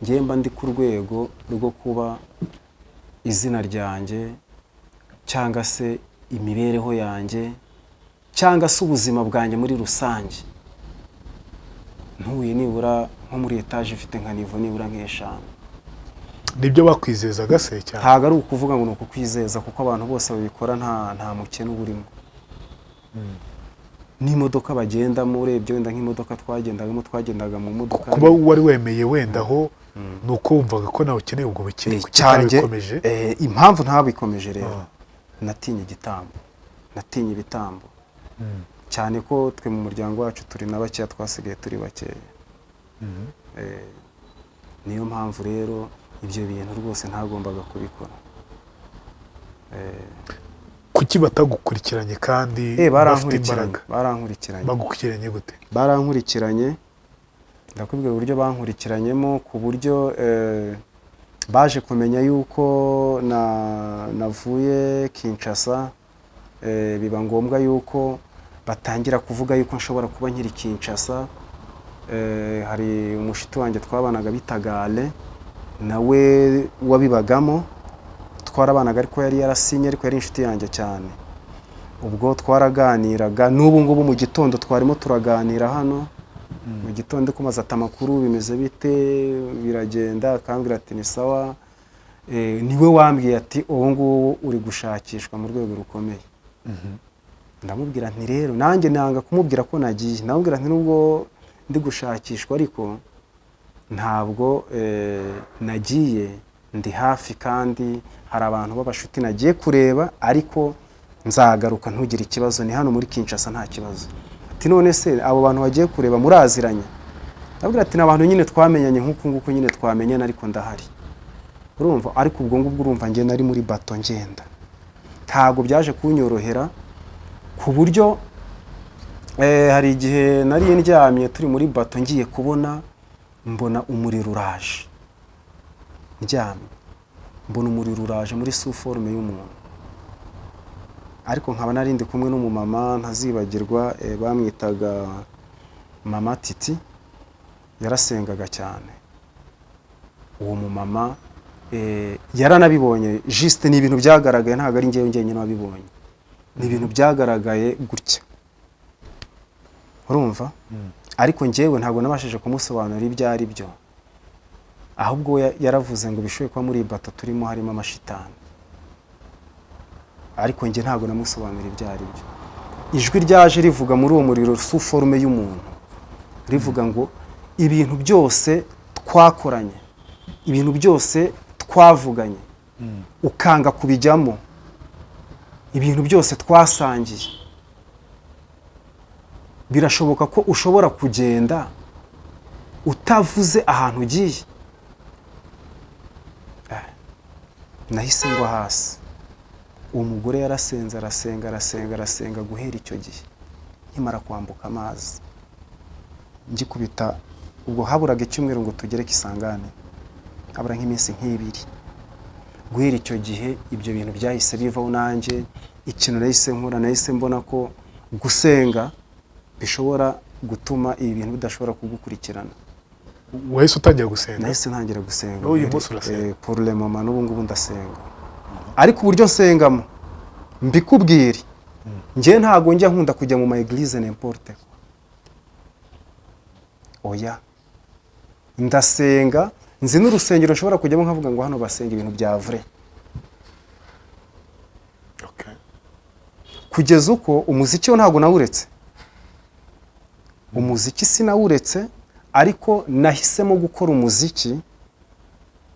ngewe mba ndi ku rwego rwo kuba izina ryanjye cyangwa se imibereho yanjye cyangwa se ubuzima bwanjye muri rusange ntuye nibura nko muri etage ifite nka nivo nibura nk'eshanu. Nibyo bakwizezaga se cyane? Ntago ari ukuvuga ngo ni ukukwizeza, kuko abantu bose babikora nta mukene uburimo. N'imodoka bagendamo, urebye wenda nk'imodoka twagendaga mu modoka. Kuba wari wemeye wenda aho nuko wumvaga ko nawe ukeneye ubwo bukene cyane. Impamvu ntabikomeje rero, natinye ibitambo cyane ko twe mu muryango wacu turi na bakeya, twasigaye turi bakeya. Niyo mpamvu rero ibyo bintu rwose ntagombaga kubikora. Kuki batagukurikiranye kandi bafite imbaraga? Barankurikiranye. Bagukurikiranye gute? Barankurikiranye, ndakubwira uburyo bankurikiranyemo, ku buryo baje kumenya yuko navuye Kinshasa, biba ngombwa yuko batangira kuvuga yuko nshobora kuba nkiri Kinshasa. Hari umushiti wanjye twabanaga bitaga Ale, nawe wabibagamo, twarabanaga ariko yari yarasinye, ariko yari inshuti yanjye cyane. Ubwo twaraganiraga, n'ubu ngubu mu gitondo twarimo turaganira hano, mu gitondo kumaza atamakuru bimeze bite, biragenda, akambwira ati ni sawa. Niwe wambwiye ati ubu ngubu uri gushakishwa mu rwego rukomeye. Ndamubwira nti rero nanjye nanga kumubwira ko nagiye, ndamubwira nti nubwo ndi gushakishwa ariko ntabwo nagiye, ndi hafi kandi hari abantu b'abashuti nagiye kureba, ariko nzagaruka ntugire ikibazo, ni hano muri Kinshasa nta kibazo. Ati none se abo bantu bagiye kureba muraziranye? Ndabwira ati n'abantu nyine twamenyanye nk'uko nyine twamenyana, ariko ndahari. Urumva, ariko ubwo ngubwo urumva nge nari muri bato ngenda, ntago byaje kunyorohera, ku buryo hari igihe nari ndyamye turi muri bato ngiye kubona mbona umuriro uraje, ndyamye mbona umuriro uraje muri suforme y'umuntu, ariko nkaba nari ndi kumwe n'umumama ntazibagirwa, bamwitaga Mama Titi, yarasengaga cyane. Uwo mumama yaranabibonye, juste ni ibintu byagaragaye, ntago ari ngewe nyine wabibonye, ni ibintu byagaragaye gutya, urumva. Ariko ngewe ntago nabashije kumusobanurira ibyo ari byo, ahubwo yaravuze ngo bishoboye kuba muri bato turimo harimo amashitani, ariko nge ntago namusobanurira ibyo ari byo. Ijwi ryaje rivuga muri uwo muriro su forme y'umuntu, rivuga ngo ibintu byose twakoranye, ibintu byose twavuganye, ukanga kubijyamo, ibintu byose twasangiye, birashoboka ko ushobora kugenda utavuze ahantu ugiye. Nahise ngwa hasi. Uwo mugore yarasenze arasenga guhera icyo gihe. Nkimara kwambuka amazi ngikubita, ubwo haburaga icyumweru ngo tugere Kisangani, habura nk'iminsi nk'ibiri. Guhera icyo gihe ibyo bintu byahise bivaho. Nanjye ikintu nahise nkora, nahise mbona ko gusenga bishobora gutuma ibi bintu bidashobora kugukurikirana. Wahise utangira gusenga? Nahise ntangira gusenga. Uyu munsi urasenga? Pour le moment n'ubu ngubu ndasenga. Ariko uburyo nsengamo mbikubwire, njye ntago njya nkunda kujya mu ma église n'importe quoi. Oya, ndasenga, nzi n'urusengero nshobora kujyamo nkavuga ngo hano basenga ibintu bya vrai. Okay. Kugeza uko umuziki wo ntago nawuretse. Umuziki sinawuretse, ariko nahisemo gukora umuziki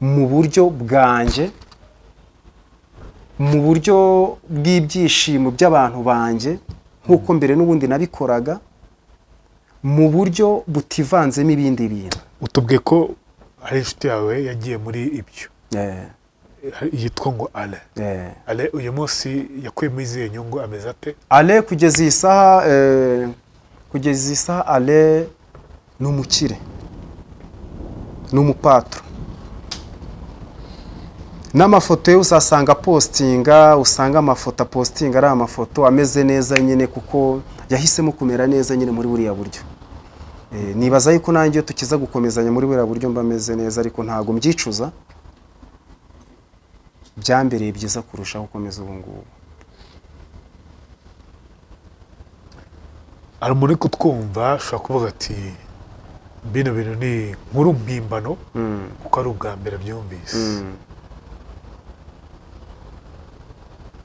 mu buryo bwanjye, mu buryo bw'ibyishimo by'abantu banjye, nk'uko mbere n'ubundi nabikoraga, mu buryo butivanzemo ibindi bintu. Utubwiye ko hari inshuti yawe yagiye muri ibyo yitwa ngo Ale. Ale uyu munsi yakuyemo izihe nyungu, ameze ate? Ale kugeza iyi saha Ale ni umukire, ni umupatro. N'amafoto ye uzasanga postinga, usanga amafoto postinga ari amafoto ameze neza nyine, kuko yahisemo kumera neza nyine muri buriya buryo. Nibaza yuko nanjye tukiza gukomezanya muri buriya buryo mba meze neza, ariko ntago mbyicuza. Byambereye byiza kurushaho gukomeza ubu ngubu. Ari muri kutwumva ushobora kuvuga ati bino bintu ni nkuru mpimbano, kuko ari ubwa mbere byumvise.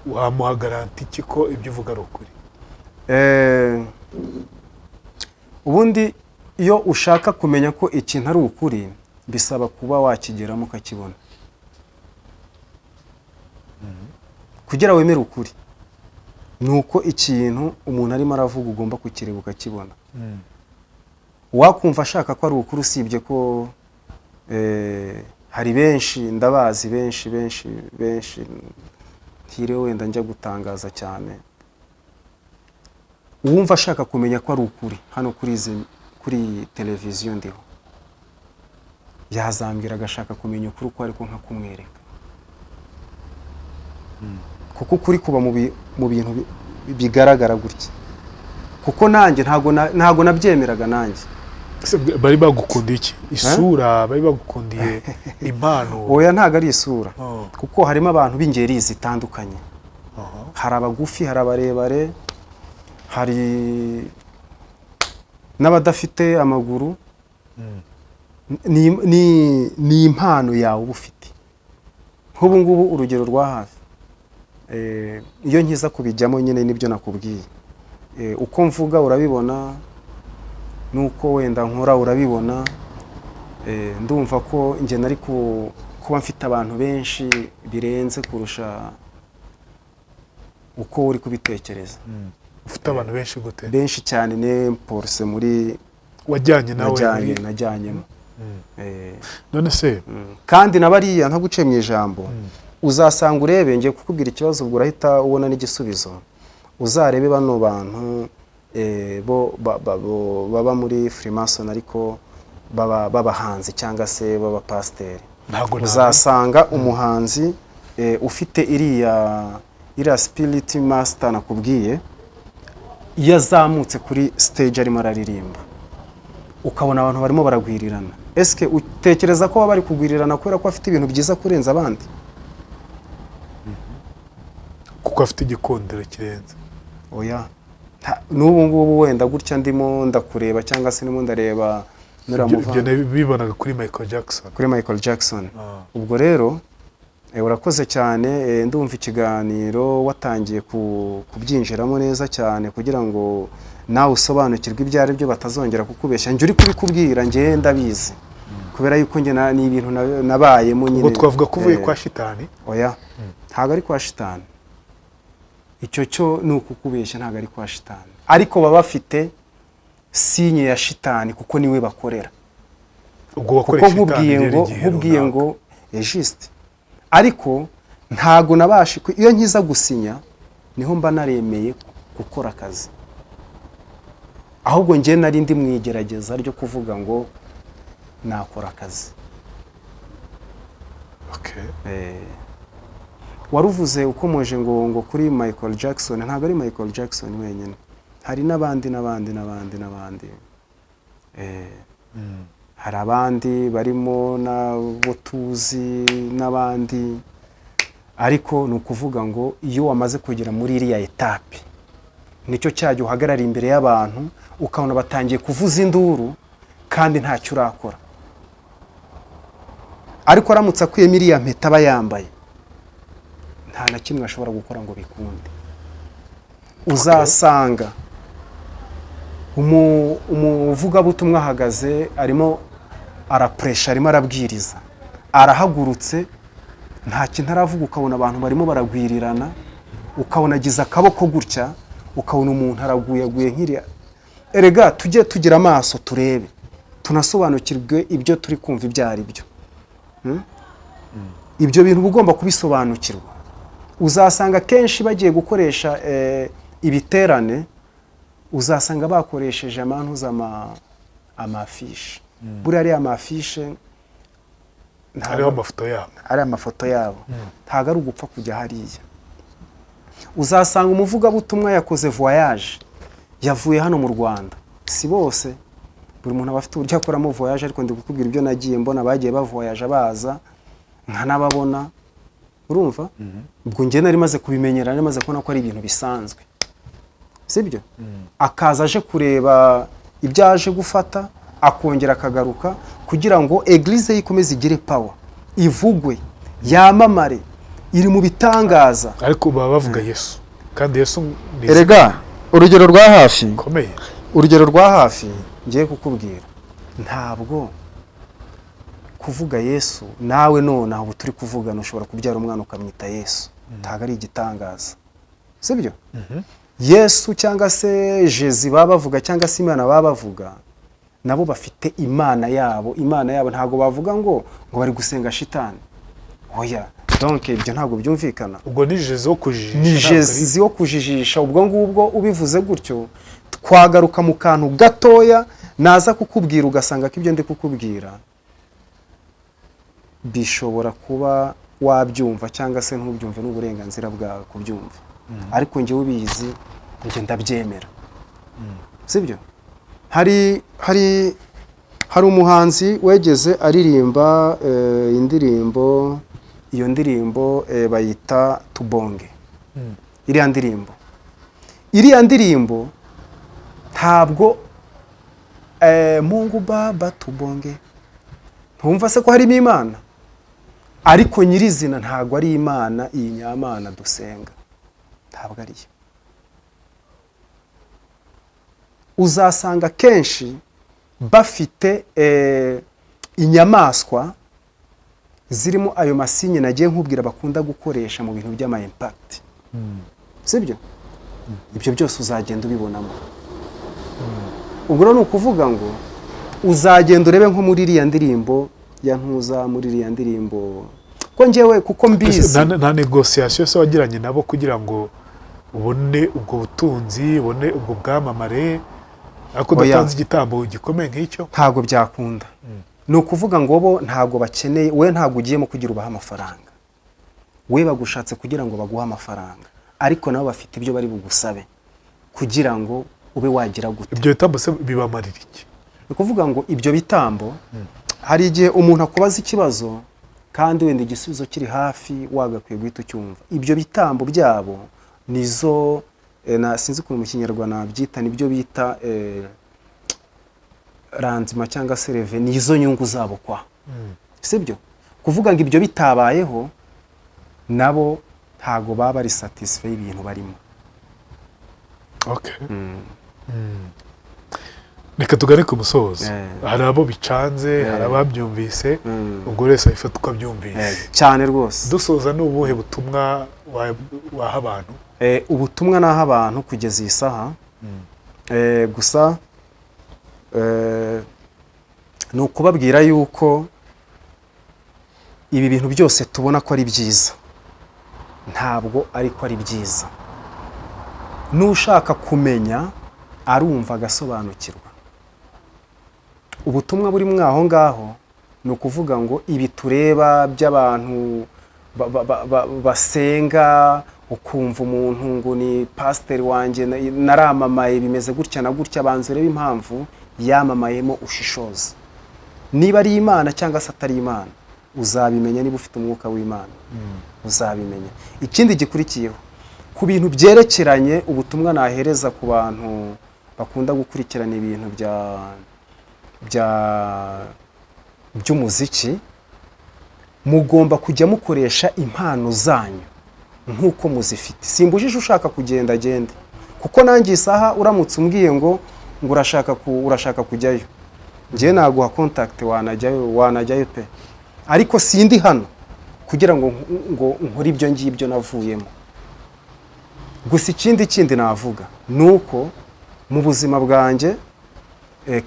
Wamuha garanti iki ko ibyo uvuga ari ukuri? Ubundi iyo ushaka kumenya ko ikintu ari ukuri, bisaba kuba wakigeramo ukakibona. Kugira wemere ukuri, nuko ikintu umuntu arimo aravuga ugomba kukireba ukakibona. Wakumva ashaka ko ari ukuri, usibye ko hari benshi ndabazi, benshi ntiriwe wenda njya gutangaza cyane, uwumva ashaka kumenya ko ari ukuri hano kuri televiziyo ndiho, yazambwira agashaka kumenya ukuri uko ariko nka kumwereka. Kuko ukuri kuba mu bintu bigaragara gutya. Kuko nanjye ntago nabyemeraga nanjye. Bari bagukundiye iki? Isura? Bari bagukundiye impano? Oya, ntago ari isura. Kuko harimo abantu b'ingeri zitandukanye. Hari abagufi, hari abarebare, hari n'abadafite amaguru. Ni impano yawe uba ufite. Nk'ubu ngubu urugero rwa hafi, iyo nkiza kubijyamo nyine nibyo nakubwiye. Uko mvuga urabibona, nuko wenda nkora urabibona. Ndumva ko njye nari kuba mfite abantu benshi birenze kurusha uko uri kubitekereza. Ufite abantu benshi gute? Benshi cyane, ne Porse muri wajyanye nawe? Najyanyemo. None se kandi nabariya ntaguce mu ijambo, uzasanga urebe, ngiye kukubwira ikibazo ubwo urahita ubona n'igisubizo. Uzarebe bano bantu baba muri Freemason ariko babahanzi cyangwa se baba pasiteri. Uzasanga umuhanzi ufite iriya spirit master nakubwiye, yazamutse kuri stage arimo araririmba, ukabona abantu barimo baragwirirana. Eske utekereza ko baba bari kugwirirana kubera ko afite ibintu byiza kurenza abandi? Kuko afite igikondero kirenze? Oya, n'ubu ngubu wenda gutya ndimo ndakureba cyangwa se ndimo ndareba ibyo bibonaga kuri Michael Jackson. Ubwo rero urakoze cyane. Ndumva ikiganiro watangiye kubyinjiramo neza cyane, kugira ngo nawe usobanukirwe ibyo ari byo, batazongera kukubeshya. Njye uri kubikubwira njye ndabizi, kubera yuko njye ni ibintu nabayemo nyine. Ubwo twavuga ko uvuye kwa shitani? Oya, ntago ari kwa shitani. Icyo cyo ni ukukubeshya, ntago ari kwa shitani. Ariko baba bafite sinye ya shitani kuko niwe bakorera. ubwo Kuko wakoresha nkubwiye ngo juste ariko ntago nabashi iyo nkiza gusinya niho mba naremeye gukora akazi, ahubwo njye nari ndi mwigerageza ryo kuvuga ngo nakora akazi. Waruvuze ukomoje ngo kuri Michael Jackson, ntabwo ari Michael Jackson wenyine, hari n'abandi hari abandi barimo n'abo tuzi n'abandi, ariko ni ukuvuga ngo iyo wamaze kugera muri iriya etape nicyo cyajya uhagarara imbere y'abantu ukabona batangiye kuvuza induru kandi ntacyo urakora. Ariko aramutse akuyemo iriya mpeta aba yambaye nta na kimwe ashobora gukora ngo bikunde. Uzasanga umuvugabutumwa ahagaze arimo arapresha, arimo arabwiriza, arahagurutse nta kintu aravuga, ukabona abantu barimo baragwirirana, ukabona agize akaboko gutya, ukabona umuntu araguyaguye nk'iriya. Erega tujye tugira amaso turebe, tunasobanukirwe ibyo turi kumva ibyo ari byo. Ibyo bintu ugomba kubisobanukirwa. Uzasanga kenshi bagiye gukoresha ibiterane, uzasanga bakoresheje amantuza amafishi. Buriya ari amafishe hariho amafoto yabo, ari amafoto yabo, ntago ari ugupfa kujya hariya. Uzasanga umuvugabutumwa yakoze voyage, yavuye hano mu Rwanda. Si bose, buri muntu aba afite uburyo akoramo voyage, ariko ndi kukubwira ibyo nagiye mbona bagiye bavoyage baza nkanababona, urumva? Ubwo njye nari maze kubimenyera, nari maze kubona ko ari ibintu bisanzwe, sibyo? Akaza aje kureba ibyo aje gufata, akongera akagaruka kugira ngo eglise yikomeze igire power, ivugwe, yamamare, iri mu bitangaza. ariko baba bavuga Yesu, kandi Yesu ni Erega urugero rwa hafi, komeye. urugero rwa hafi ngiye kukubwira, ntabwo kuvuga Yesu nawe none aho turi kuvugana ushobora kubyara umwana ukamwita Yesu, ntago ari igitangaza, sibyo? Yesu cyangwa se Jezi baba bavuga cyangwa se Imana baba bavuga, nabo bafite imana yabo. Imana yabo ntago bavuga ngo bari gusenga shitani, oya. Donc ibyo ntago byumvikana. Ubwo ni Jezi wo kujijisha, ni Jezi wo kujijisha. Ubwo ngubwo ubivuze gutyo twagaruka mu kantu gatoya, naza kukubwira ugasanga ko ibyo ndi kukubwira bishobora kuba wabyumva cyangwa se ntubyumve, n'uburenganzira bwawe kubyumva. Ariko njye ubizi, njye ndabyemera, sibyo? Hari umuhanzi wegeze aririmba indirimbo, iyo ndirimbo bayita Tubonge. Iriya ndirimbo ntabwo Mungu Baba tubonge, ntumva se ko harimo Imana? Ariko nyirizina ntabwo ari Imana, iyi nyamana dusenga ntabwo ari yo. Uzasanga kenshi bafite inyamaswa zirimo ayo masinye nagiye nkubwira bakunda gukoresha mu bintu by'ama impact, sibyo? Ibyo byose uzagenda ubibonamo. Ubwo ni ukuvuga ngo uzagenda urebe nko muri iriya ndirimbo ya Ntuza, muri iriya ndirimbo ko njyewe kuko mbizi nta negociation se wagiranye nabo kugira ngo ubone ubwo butunzi, ubone ubwo bwamamare, ariko udatanze igitambo gikomeye nk'icyo? Ntago byakunda. Ni ukuvuga ngo bo ntago bakeneye, we ntago ugiyemo kugira ubaha amafaranga, we bagushatse kugira ngo baguhe amafaranga, ariko nabo bafite ibyo bari bugusabe kugira ngo ube wagira gute. Ibyo bitambo se bibamarira iki? Ni kuvuga ngo ibyo bitambo hari igihe umuntu akubaza ikibazo kandi wenda igisubizo kiri hafi wagakwiye guhita ucyumva. Ibyo bitambo byabo nizo sinzi ukuntu mu Kinyarwanda nabyita, nibyo bita ranzima cyangwa se reve, nizo nyungu zabo kwa, sibyo? Kuvuga ngo ibyo bitabayeho nabo ntago baba ari satisfait ibintu barimo. Okay. Reka tugane ku musozo. Hari abo bicanze, hari ababyumvise, ubwo wese ayifata uko abyumvise. Cyane rwose. Dusoza n'ubuhe butumwa waha abantu? Ubutumwa naha abantu kugeza iyi saha, gusa ni ukubabwira yuko ibi bintu byose tubona ko ari byiza ntabwo ariko ari byiza. N'ushaka kumenya arumva agasobanukirwa. Ubutumwa buri mwaho ngaho ni ukuvuga ngo ibi tureba by'abantu basenga, ukumva umuntu ngo ni pasiteri wanjye naramamaye bimeze gutya na gutya, banza urebe impamvu yamamayemo ushishoza. Niba ari Imana cyangwa se atari Imana uzabimenya, niba ufite umwuka w'Imana uzabimenya. Ikindi gikurikiyeho ku bintu byerekeranye ubutumwa nahereza ku bantu bakunda gukurikirana ibintu by'umuziki, mugomba kujya mukoresha impano zanyu nk'uko muzifite. Simbujije ushaka kugenda agende, kuko nanjye isaha uramutse umbwiye ngo urashaka kujyayo, njye naguha contact wanajyayo pe, ariko sindi hano kugira ngo nkore ibyo ngibyo navuyemo. Gusa ikindi navuga nuko mu buzima bwanjye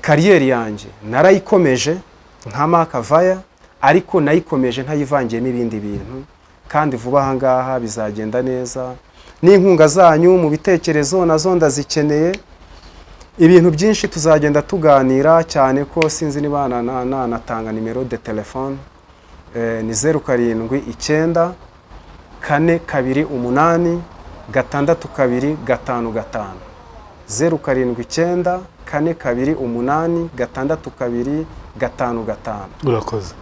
kariyeri yanjye narayikomeje nka Makavaya, ariko nayikomeje ntayivangiye n'ibindi bintu, kandi vuba aha ngaha bizagenda neza. N'inkunga zanyu mu bitekerezo nazo ndazikeneye. Ibintu byinshi tuzagenda tuganira, cyane ko sinzi niba natanga nimero de telefone, ni 07 428 625 07 428 625. Urakoze.